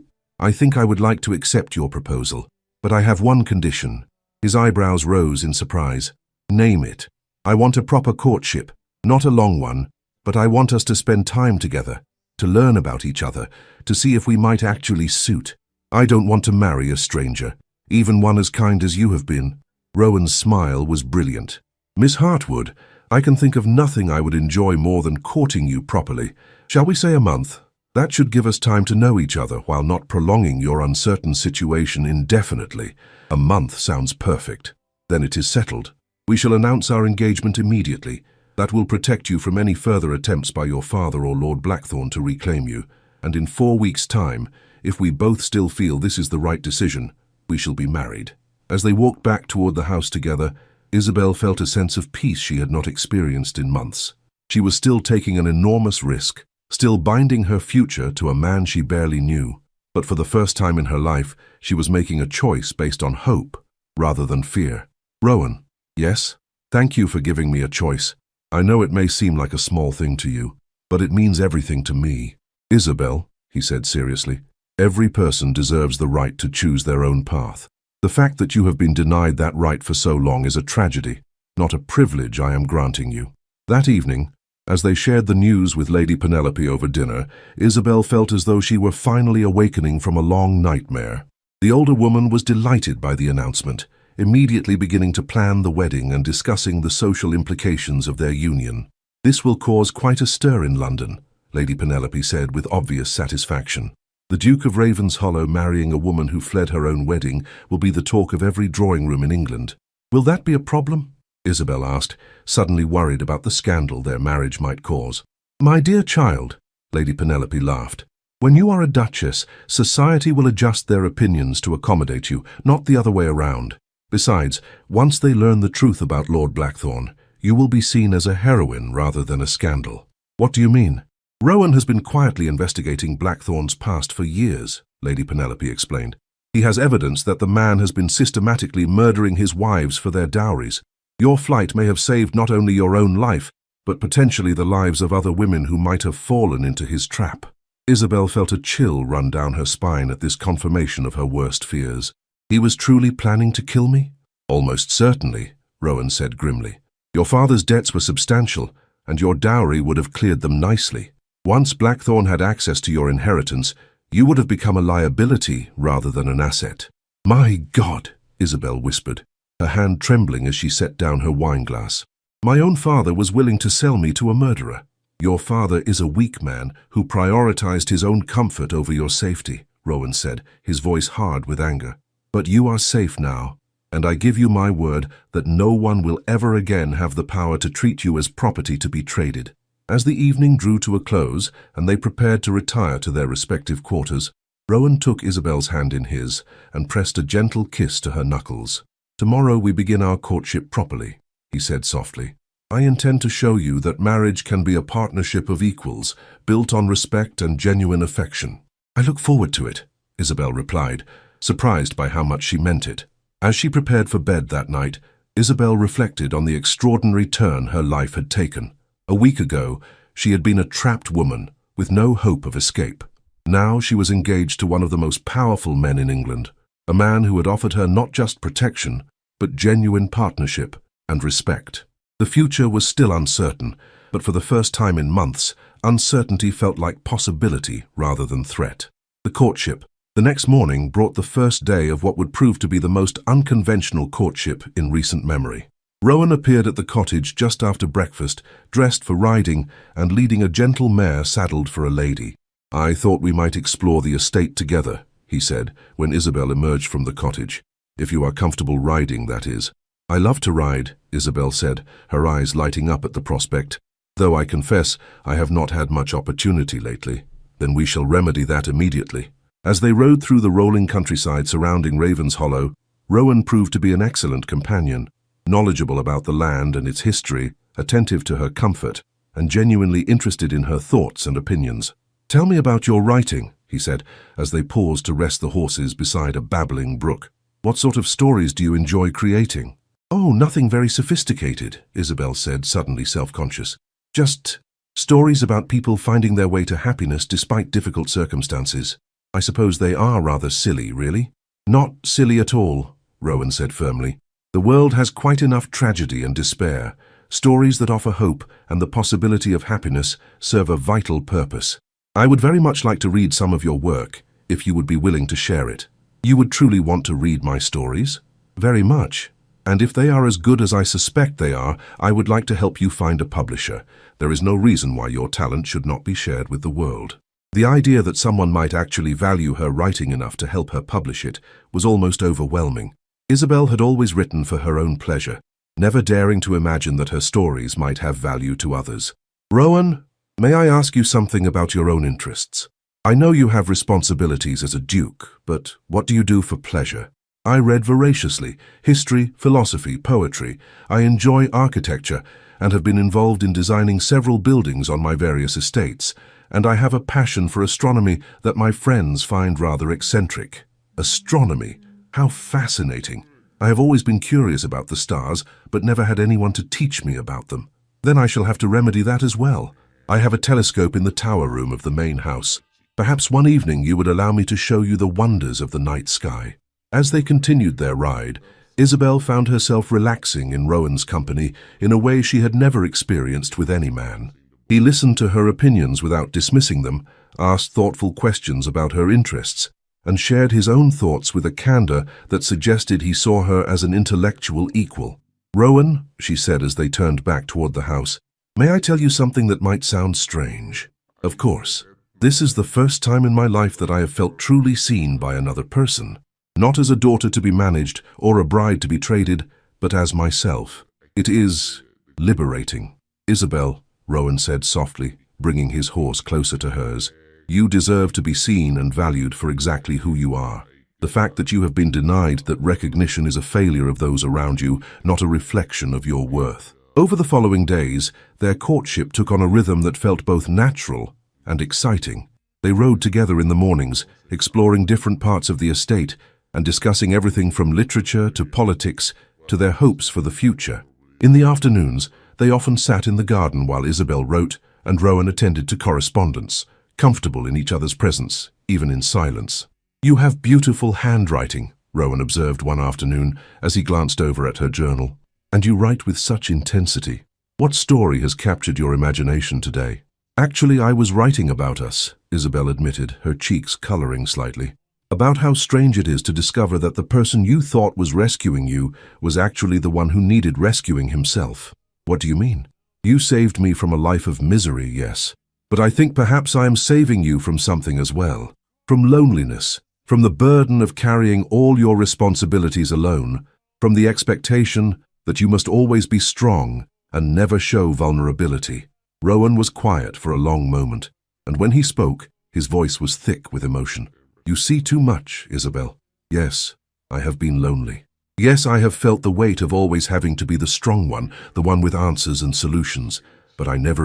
think I would like to accept your proposal, but I have one condition. His eyebrows rose in surprise. Name it. I want a proper courtship, not a long one, but I want us to spend time together, to learn about each other, to see if we might actually suit. I don't want to marry a stranger, even one as kind as you have been. Rowan's smile was brilliant. Miss Hartwood, I can think of nothing I would enjoy more than courting you properly. Shall we say a month? That should give us time to know each other while not prolonging your uncertain situation indefinitely. A month sounds perfect. Then it is settled. We shall announce our engagement immediately. That will protect you from any further attempts by your father or Lord Blackthorne to reclaim you. And in 4 weeks' time, if we both still feel this is the right decision, we shall be married. As they walked back toward the house together, Isabel felt a sense of peace she had not experienced in months. She was still taking an enormous risk, still binding her future to a man she barely knew. But for the first time in her life, she was making a choice based on hope rather than fear. Rowan, yes? Thank you for giving me a choice. I know it may seem like a small thing to you, but it means everything to me. Isabel, he said seriously, every person deserves the right to choose their own path. The fact that you have been denied that right for so long is a tragedy, not a privilege I am granting you. That evening, as they shared the news with Lady Penelope over dinner, Isabel felt as though she were finally awakening from a long nightmare. The older woman was delighted by the announcement, immediately beginning to plan the wedding and discussing the social implications of their union. This will cause quite a stir in London, Lady Penelope said with obvious satisfaction. The Duke of Ravenshollow marrying a woman who fled her own wedding will be the talk of every drawing room in England. Will that be a problem? Isabel asked, suddenly worried about the scandal their marriage might cause. My dear child, Lady Penelope laughed. When you are a duchess, society will adjust their opinions to accommodate you, not the other way around. Besides, once they learn the truth about Lord Blackthorn, you will be seen as a heroine rather than a scandal. What do you mean? Rowan has been quietly investigating Blackthorn's past for years, Lady Penelope explained. He has evidence that the man has been systematically murdering his wives for their dowries. Your flight may have saved not only your own life, but potentially the lives of other women who might have fallen into his trap. Isabel felt a chill run down her spine at this confirmation of her worst fears. He was truly planning to kill me? Almost certainly, Rowan said grimly. Your father's debts were substantial, and your dowry would have cleared them nicely. Once Blackthorn had access to your inheritance, you would have become a liability rather than an asset. My God, Isabel whispered, her hand trembling as she set down her wineglass. My own father was willing to sell me to a murderer. Your father is a weak man who prioritized his own comfort over your safety, Rowan said, his voice hard with anger. But you are safe now, and I give you my word that no one will ever again have the power to treat you as property to be traded. As the evening drew to a close and they prepared to retire to their respective quarters, Rowan took Isabel's hand in his and pressed a gentle kiss to her knuckles. Tomorrow we begin our courtship properly, he said softly. I intend to show you that marriage can be a partnership of equals, built on respect and genuine affection. I look forward to it, Isabel replied, surprised by how much she meant it. As she prepared for bed that night, Isabel reflected on the extraordinary turn her life had taken. A week ago, she had been a trapped woman with no hope of escape. Now she was engaged to one of the most powerful men in England, a man who had offered her not just protection, but genuine partnership and respect. The future was still uncertain, but for the first time in months, uncertainty felt like possibility rather than threat. The courtship. The next morning brought the first day of what would prove to be the most unconventional courtship in recent memory. Rowan appeared at the cottage just after breakfast, dressed for riding and leading a gentle mare saddled for a lady. I thought we might explore the estate together, he said, when Isabel emerged from the cottage. If you are comfortable riding, that is. I love to ride, Isabel said, her eyes lighting up at the prospect. Though I confess I have not had much opportunity lately. Then we shall remedy that immediately. As they rode through the rolling countryside surrounding Raven's Hollow, Rowan proved to be an excellent companion, knowledgeable about the land and its history, attentive to her comfort, and genuinely interested in her thoughts and opinions. Tell me about your writing, he said, as they paused to rest the horses beside a babbling brook. What sort of stories do you enjoy creating? Oh, nothing very sophisticated, Isabel said, suddenly self-conscious. Just stories about people finding their way to happiness despite difficult circumstances. I suppose they are rather silly, really. Not silly at all, Rowan said firmly. The world has quite enough tragedy and despair. Stories that offer hope and the possibility of happiness serve a vital purpose. I would very much like to read some of your work, if you would be willing to share it. You would truly want to read my stories? Very much. And if they are as good as I suspect they are, I would like to help you find a publisher. There is no reason why your talent should not be shared with the world. The idea that someone might actually value her writing enough to help her publish it was almost overwhelming. Isabel had always written for her own pleasure, never daring to imagine that her stories might have value to others. Rowan, may I ask you something about your own interests? I know you have responsibilities as a duke, but what do you do for pleasure? I read voraciously, history, philosophy, poetry. I enjoy architecture and have been involved in designing several buildings on my various estates, and I have a passion for astronomy that my friends find rather eccentric. Astronomy? How fascinating. I have always been curious about the stars, but never had anyone to teach me about them. Then I shall have to remedy that as well. I have a telescope in the tower room of the main house. Perhaps one evening you would allow me to show you the wonders of the night sky. As they continued their ride, Isabel found herself relaxing in Rowan's company in a way she had never experienced with any man. He listened to her opinions without dismissing them, asked thoughtful questions about her interests, and shared his own thoughts with a candor that suggested he saw her as an intellectual equal. Rowan, she said as they turned back toward the house, may I tell you something that might sound strange? Of course. This is the first time in my life that I have felt truly seen by another person. Not as a daughter to be managed or a bride to be traded, but as myself. It is liberating. Isabel, Rowan said softly, bringing his horse closer to hers. You deserve to be seen and valued for exactly who you are. The fact that you have been denied that recognition is a failure of those around you, not a reflection of your worth. Over the following days, their courtship took on a rhythm that felt both natural and exciting. They rode together in the mornings, exploring different parts of the estate and discussing everything from literature to politics to their hopes for the future. In the afternoons, they often sat in the garden while Isabel wrote and Rowan attended to correspondence, comfortable in each other's presence, even in silence. "You have beautiful handwriting," Rowan observed one afternoon as he glanced over at her journal. "And you write with such intensity. What story has captured your imagination today?" "Actually, I was writing about us," Isabel admitted, her cheeks coloring slightly. "About how strange it is to discover that the person you thought was rescuing you was actually the one who needed rescuing himself." "What do you mean?" "You saved me from a life of misery, yes. But I think perhaps I am saving you from something as well. From loneliness, from the burden of carrying all your responsibilities alone, from the expectation that you must always be strong and never show vulnerability." Rowan was quiet for a long moment, and when he spoke, his voice was thick with emotion. "You see too much, Isabel. Yes, I have been lonely. Yes, I have felt the weight of always having to be the strong one, the one with answers and solutions. But I never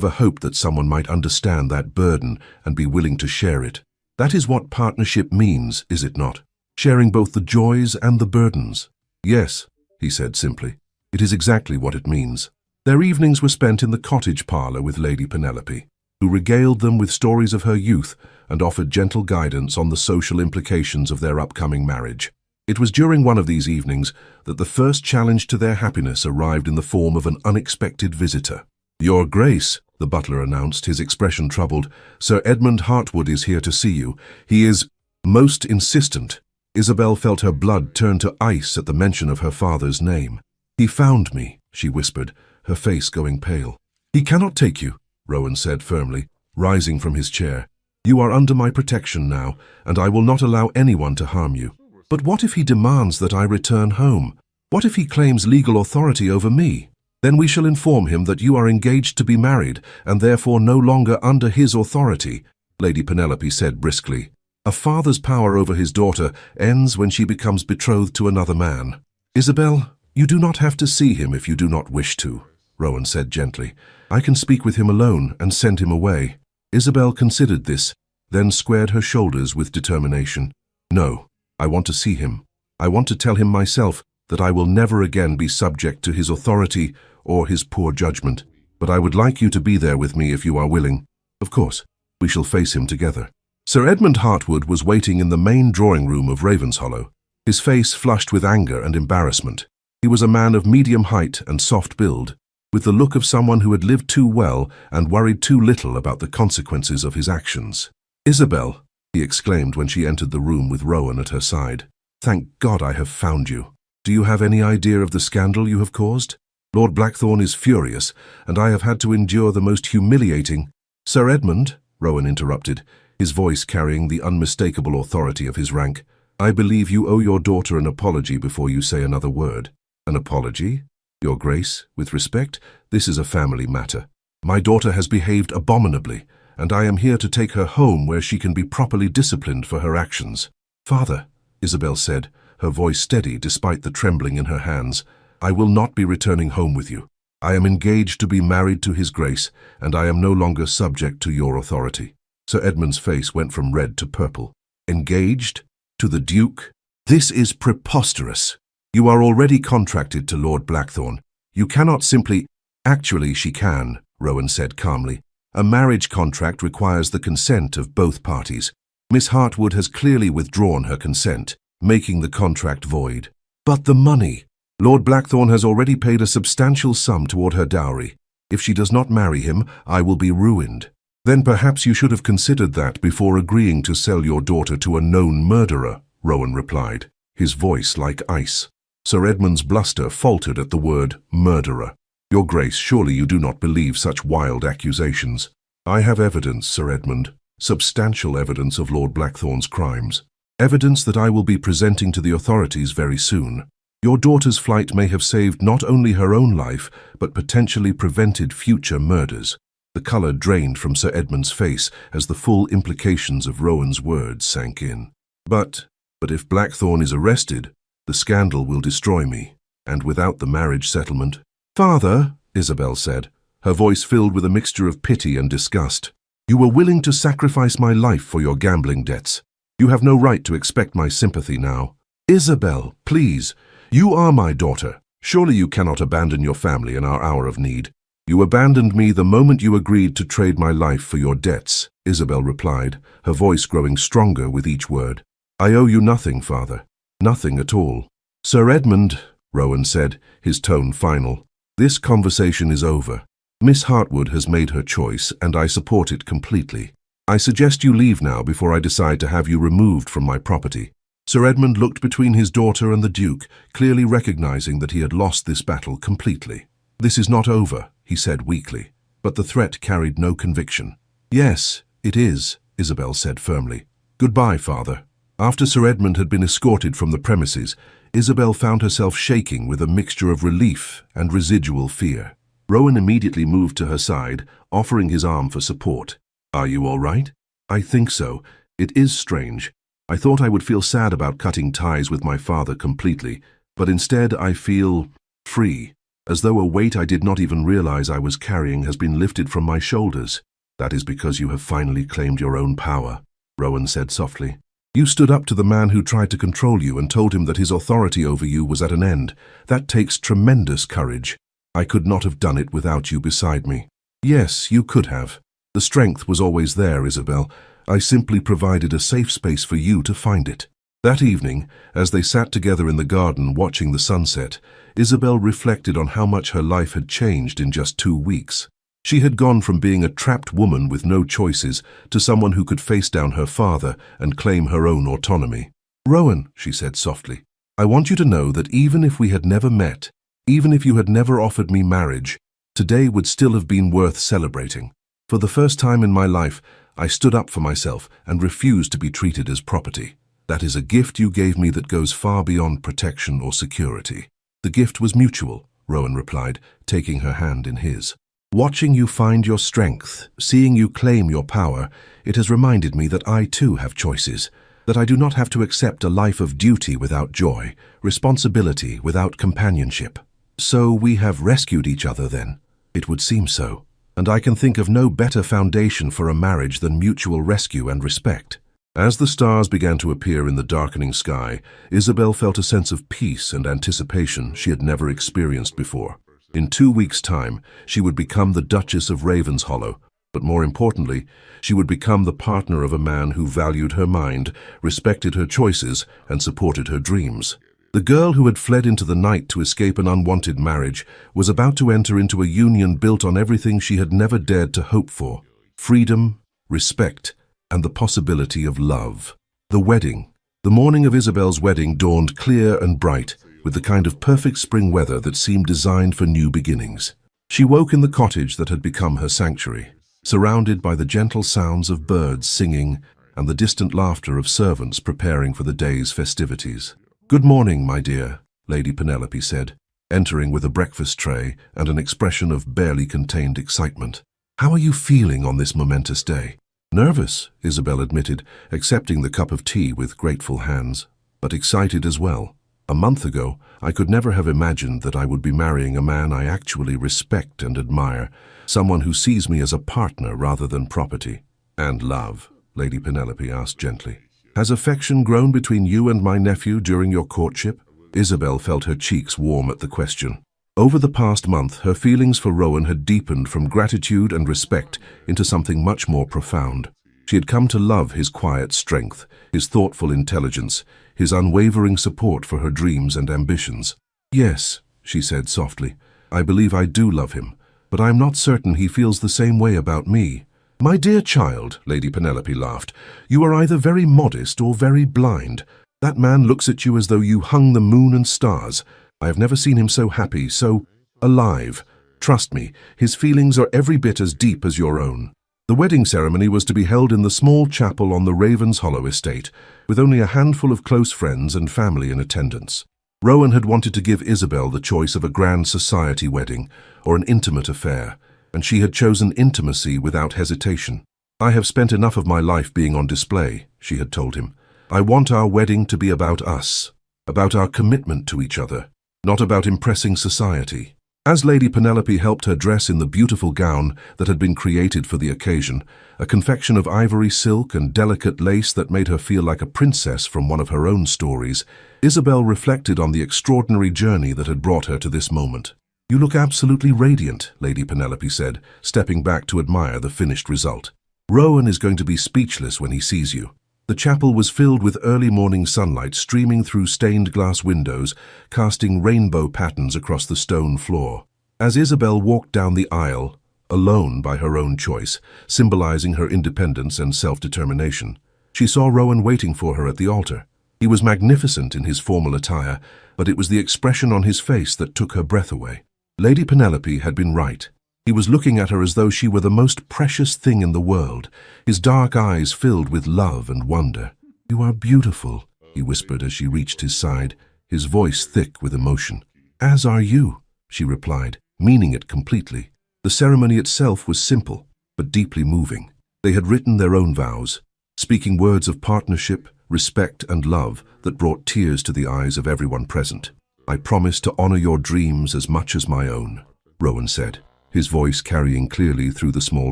hoped that someone might understand that burden and be willing to share it. That is what partnership means, is it not? Sharing both the joys and the burdens." "Yes," he said simply. "It is exactly what it means." Their evenings were spent in the cottage parlour with Lady Penelope, who regaled them with stories of her youth and offered gentle guidance on the social implications of their upcoming marriage. It was during one of these evenings that the first challenge to their happiness arrived in the form of an unexpected visitor. "Your Grace," the butler announced, his expression troubled, "Sir Edmund Hartwood is here to see you. He is most insistent." Isabel felt her blood turn to ice at the mention of her father's name. "He found me," she whispered, her face going pale. "He cannot take you," Rowan said firmly, rising from his chair. "You are under my protection now, and I will not allow anyone to harm you. But what if he demands that I return home? What if he claims legal authority over me? Then we shall inform him that you are engaged to be married, and therefore no longer under his authority," Lady Penelope said briskly. "A father's power over his daughter ends when she becomes betrothed to another man." "Isabel, you do not have to see him if you do not wish to," Rowan said gently. "I can speak with him alone and send him away." Isabel considered this, then squared her shoulders with determination. "No, I want to see him. I want to tell him myself that I will never again be subject to his authority or his poor judgment. But I would like you to be there with me if you are willing. Of course, we shall face him together." Sir Edmund Hartwood was waiting in the main drawing room of Ravenshollow, his face flushed with anger and embarrassment. He was a man of medium height and soft build, with the look of someone who had lived too well and worried too little about the consequences of his actions. "Isabel," he exclaimed when she entered the room with Rowan at her side, "thank God I have found you. Do you have any idea of the scandal you have caused? Lord Blackthorne is furious, and I have had to endure the most humiliating—" "Sir Edmund," Rowan interrupted, his voice carrying the unmistakable authority of his rank, "I believe you owe your daughter an apology before you say another word." "An apology? Your Grace, with respect, this is a family matter. My daughter has behaved abominably, and I am here to take her home where she can be properly disciplined for her actions." "Father," Isabel said, her voice steady despite the trembling in her hands, "I will not be returning home with you. I am engaged to be married to His Grace, and I am no longer subject to your authority." Sir Edmund's face went from red to purple. "Engaged? To the Duke? This is preposterous. You are already contracted to Lord Blackthorne. You cannot simply—" "Actually, she can," Rowan said calmly. "A marriage contract requires the consent of both parties. Miss Hartwood has clearly withdrawn her consent, making the contract void." "But the money! Lord Blackthorne has already paid a substantial sum toward her dowry. If she does not marry him, I will be ruined." "Then perhaps you should have considered that before agreeing to sell your daughter to a known murderer," Rowan replied, his voice like ice. Sir Edmund's bluster faltered at the word murderer. "Your Grace, surely you do not believe such wild accusations." "I have evidence, Sir Edmund, substantial evidence of Lord Blackthorne's crimes. Evidence that I will be presenting to the authorities very soon. Your daughter's flight may have saved not only her own life, but potentially prevented future murders. The colour drained from Sir Edmund's face as the full implications of Rowan's words sank in. But if Blackthorn is arrested, the scandal will destroy me, and without the marriage settlement— "Father," Isabel said, her voice filled with a mixture of pity and disgust, "you were willing to sacrifice my life for your gambling debts. You have no right to expect my sympathy now." "Isabel, please, you are my daughter. Surely you cannot abandon your family in our hour of need." "You abandoned me the moment you agreed to trade my life for your debts," Isabel replied, her voice growing stronger with each word. "I owe you nothing, father. Nothing at all." "Sir Edmund," Rowan said, his tone final, "this conversation is over. Miss Hartwood has made her choice, and I support it completely. I suggest you leave now before I decide to have you removed from my property." Sir Edmund looked between his daughter and the Duke, clearly recognizing that he had lost this battle completely. "This is not over," he said weakly, but the threat carried no conviction. "Yes, it is," Isabel said firmly. "Goodbye, father." After Sir Edmund had been escorted from the premises, Isabel found herself shaking with a mixture of relief and residual fear. Rowan immediately moved to her side, offering his arm for support. "Are you all right?" "I think so. It is strange. I thought I would feel sad about cutting ties with my father completely, but instead I feel free, as though a weight I did not even realize I was carrying has been lifted from my shoulders." "That is because you have finally claimed your own power," Rowan said softly. "You stood up to the man who tried to control you and told him that his authority over you was at an end. That takes tremendous courage. I could not have done it without you beside me." "Yes, you could have. The strength was always there, Isabel. I simply provided a safe space for you to find it." That evening, as they sat together in the garden watching the sunset, Isabel reflected on how much her life had changed in just 2 weeks. She had gone from being a trapped woman with no choices to someone who could face down her father and claim her own autonomy. "Rowan," she said softly, "I want you to know that even if we had never met, even if you had never offered me marriage, today would still have been worth celebrating. For the first time in my life, I stood up for myself and refused to be treated as property. That is a gift you gave me that goes far beyond protection or security." "The gift was mutual," Rowan replied, taking her hand in his. "Watching you find your strength, seeing you claim your power, it has reminded me that I too have choices, that I do not have to accept a life of duty without joy, responsibility without companionship." "So we have rescued each other then?" "It would seem so. And I can think of no better foundation for a marriage than mutual rescue and respect." As the stars began to appear in the darkening sky, Isabel felt a sense of peace and anticipation she had never experienced before. In 2 weeks' time, she would become the Duchess of Ravenshollow, but more importantly, she would become the partner of a man who valued her mind, respected her choices, and supported her dreams. The girl who had fled into the night to escape an unwanted marriage was about to enter into a union built on everything she had never dared to hope for: freedom, respect, and the possibility of love. The wedding. The morning of Isabel's wedding dawned clear and bright, with the kind of perfect spring weather that seemed designed for new beginnings. She woke in the cottage that had become her sanctuary, surrounded by the gentle sounds of birds singing and the distant laughter of servants preparing for the day's festivities. "Good morning, my dear," Lady Penelope said, entering with a breakfast tray and an expression of barely contained excitement. "How are you feeling on this momentous day?" "Nervous," Isabel admitted, accepting the cup of tea with grateful hands, "but excited as well. A month ago, I could never have imagined that I would be marrying a man I actually respect and admire, someone who sees me as a partner rather than property." "And love?" Lady Penelope asked gently. "Has affection grown between you and my nephew during your courtship?" Isabel felt her cheeks warm at the question. Over the past month, her feelings for Rowan had deepened from gratitude and respect into something much more profound. She had come to love his quiet strength, his thoughtful intelligence, his unwavering support for her dreams and ambitions. "Yes," she said softly, "I believe I do love him, but I am not certain he feels the same way about me." "My dear child," Lady Penelope laughed, "you are either very modest or very blind. That man looks at you as though you hung the moon and stars. I have never seen him so happy, so alive. Trust me, his feelings are every bit as deep as your own." The wedding ceremony was to be held in the small chapel on the Ravenshollow estate, with only a handful of close friends and family in attendance. Rowan had wanted to give Isabel the choice of a grand society wedding or an intimate affair, and she had chosen intimacy without hesitation. "I have spent enough of my life being on display," she had told him. "I want our wedding to be about us, about our commitment to each other, not about impressing society." As Lady Penelope helped her dress in the beautiful gown that had been created for the occasion, a confection of ivory silk and delicate lace that made her feel like a princess from one of her own stories, Isabel reflected on the extraordinary journey that had brought her to this moment. "You look absolutely radiant," Lady Penelope said, stepping back to admire the finished result. "Rowan is going to be speechless when he sees you." The chapel was filled with early morning sunlight streaming through stained glass windows, casting rainbow patterns across the stone floor. As Isabel walked down the aisle, alone by her own choice, symbolizing her independence and self-determination, she saw Rowan waiting for her at the altar. He was magnificent in his formal attire, but it was the expression on his face that took her breath away. Lady Penelope had been right. He was looking at her as though she were the most precious thing in the world, his dark eyes filled with love and wonder. "You are beautiful," he whispered as she reached his side, his voice thick with emotion. "As are you," she replied, meaning it completely. The ceremony itself was simple, but deeply moving. They had written their own vows, speaking words of partnership, respect and love that brought tears to the eyes of everyone present. "I promise to honor your dreams as much as my own," Rowan said, his voice carrying clearly through the small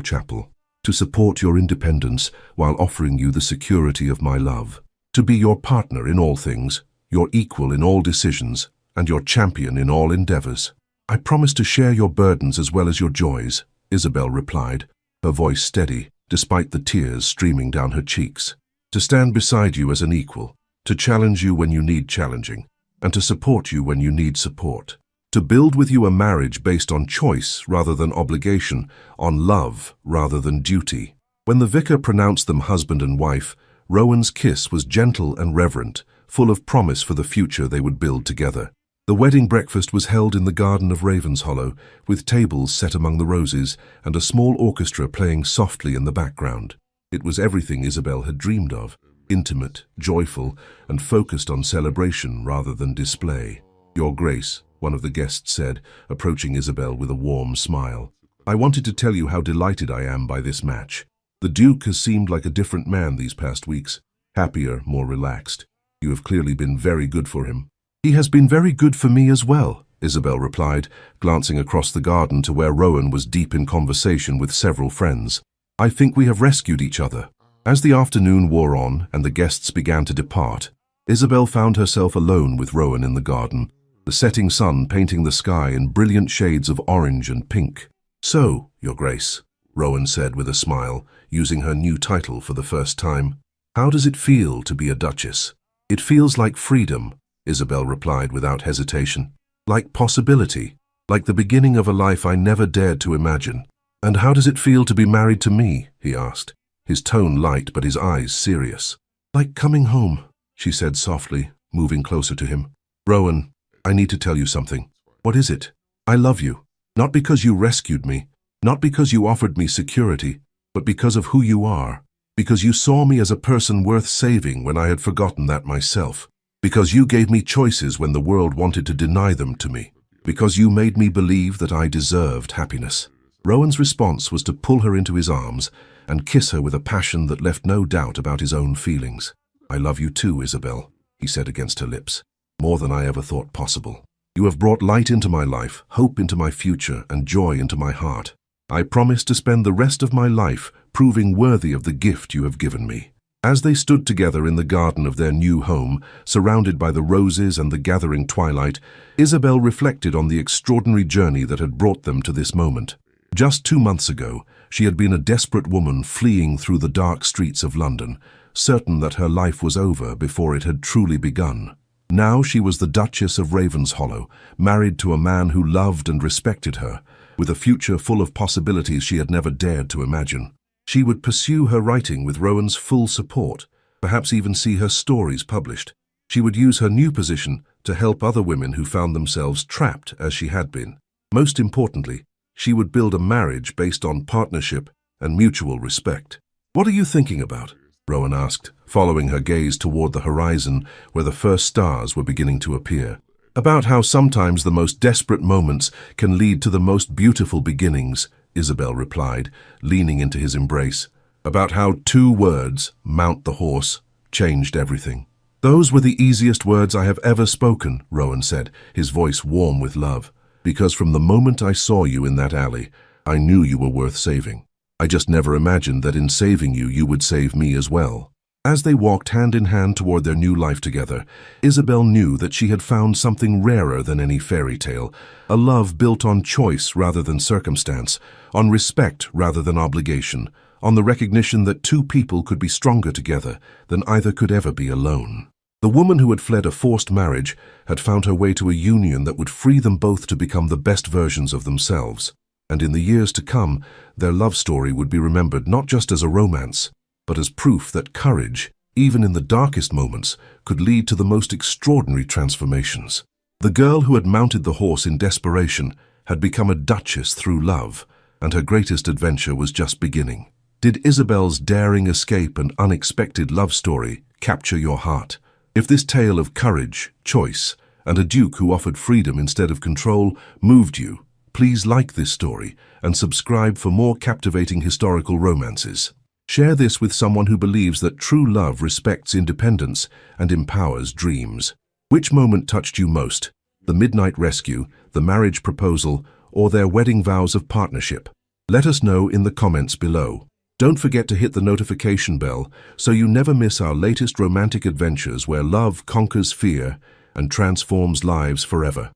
chapel. "To support your independence while offering you the security of my love. To be your partner in all things, your equal in all decisions, and your champion in all endeavors." "I promise to share your burdens as well as your joys," Isabel replied, her voice steady, despite the tears streaming down her cheeks. "To stand beside you as an equal, to challenge you when you need challenging, and to support you when you need support. To build with you a marriage based on choice rather than obligation, on love rather than duty." When the vicar pronounced them husband and wife, Rowan's kiss was gentle and reverent, full of promise for the future they would build together. The wedding breakfast was held in the garden of Ravenshollow, with tables set among the roses and a small orchestra playing softly in the background. It was everything Isabel had dreamed of, intimate, joyful, and focused on celebration rather than display. "Your Grace," one of the guests said, approaching Isabel with a warm smile, "I wanted to tell you how delighted I am by this match. The Duke has seemed like a different man these past weeks, happier, more relaxed. You have clearly been very good for him." "He has been very good for me as well," Isabel replied, glancing across the garden to where Rowan was deep in conversation with several friends. "I think we have rescued each other." As the afternoon wore on and the guests began to depart, Isabel found herself alone with Rowan in the garden, the setting sun painting the sky in brilliant shades of orange and pink. "So, Your Grace," Rowan said with a smile, using her new title for the first time, "how does it feel to be a duchess?" "It feels like freedom," Isabel replied without hesitation. "Like possibility, like the beginning of a life I never dared to imagine." "And how does it feel to be married to me?" he asked, his tone light but his eyes serious. "Like coming home," she said softly, moving closer to him. "Rowan, I need to tell you something." "What is it?" "I love you. Not because you rescued me, not because you offered me security, but because of who you are. Because you saw me as a person worth saving when I had forgotten that myself. Because you gave me choices when the world wanted to deny them to me. Because you made me believe that I deserved happiness." Rowan's response was to pull her into his arms and kiss her with a passion that left no doubt about his own feelings. "I love you too, Isabel," he said against her lips. "More than I ever thought possible. You have brought light into my life, hope into my future, and joy into my heart. I promise to spend the rest of my life proving worthy of the gift you have given me." As they stood together in the garden of their new home, surrounded by the roses and the gathering twilight, Isabel reflected on the extraordinary journey that had brought them to this moment. Just 2 months ago, she had been a desperate woman fleeing through the dark streets of London, certain that her life was over before it had truly begun. Now she was the Duchess of Ravenshollow, married to a man who loved and respected her, with a future full of possibilities she had never dared to imagine. She would pursue her writing with Rowan's full support, perhaps even see her stories published. She would use her new position to help other women who found themselves trapped as she had been. Most importantly, she would build a marriage based on partnership and mutual respect. "What are you thinking about?" Rowan asked, following her gaze toward the horizon where the first stars were beginning to appear. "About how sometimes the most desperate moments can lead to the most beautiful beginnings," Isabel replied, leaning into his embrace. About how 2 words, mount the horse, changed everything. Those were the easiest words I have ever spoken, Rowan said, his voice warm with love. Because from the moment I saw you in that alley, I knew you were worth saving. I just never imagined that in saving you, you would save me as well. As they walked hand in hand toward their new life together, Isabel knew that she had found something rarer than any fairy tale, a love built on choice rather than circumstance, on respect rather than obligation, on the recognition that 2 people could be stronger together than either could ever be alone. The woman who had fled a forced marriage had found her way to a union that would free them both to become the best versions of themselves. And in the years to come, their love story would be remembered not just as a romance, but as proof that courage, even in the darkest moments, could lead to the most extraordinary transformations. The girl who had mounted the horse in desperation had become a duchess through love, and her greatest adventure was just beginning. Did Isabel's daring escape and unexpected love story capture your heart? If this tale of courage, choice, and a duke who offered freedom instead of control moved you, please like this story and subscribe for more captivating historical romances. Share this with someone who believes that true love respects independence and empowers dreams. Which moment touched you most? The midnight rescue, the marriage proposal, or their wedding vows of partnership? Let us know in the comments below. Don't forget to hit the notification bell so you never miss our latest romantic adventures where love conquers fear and transforms lives forever.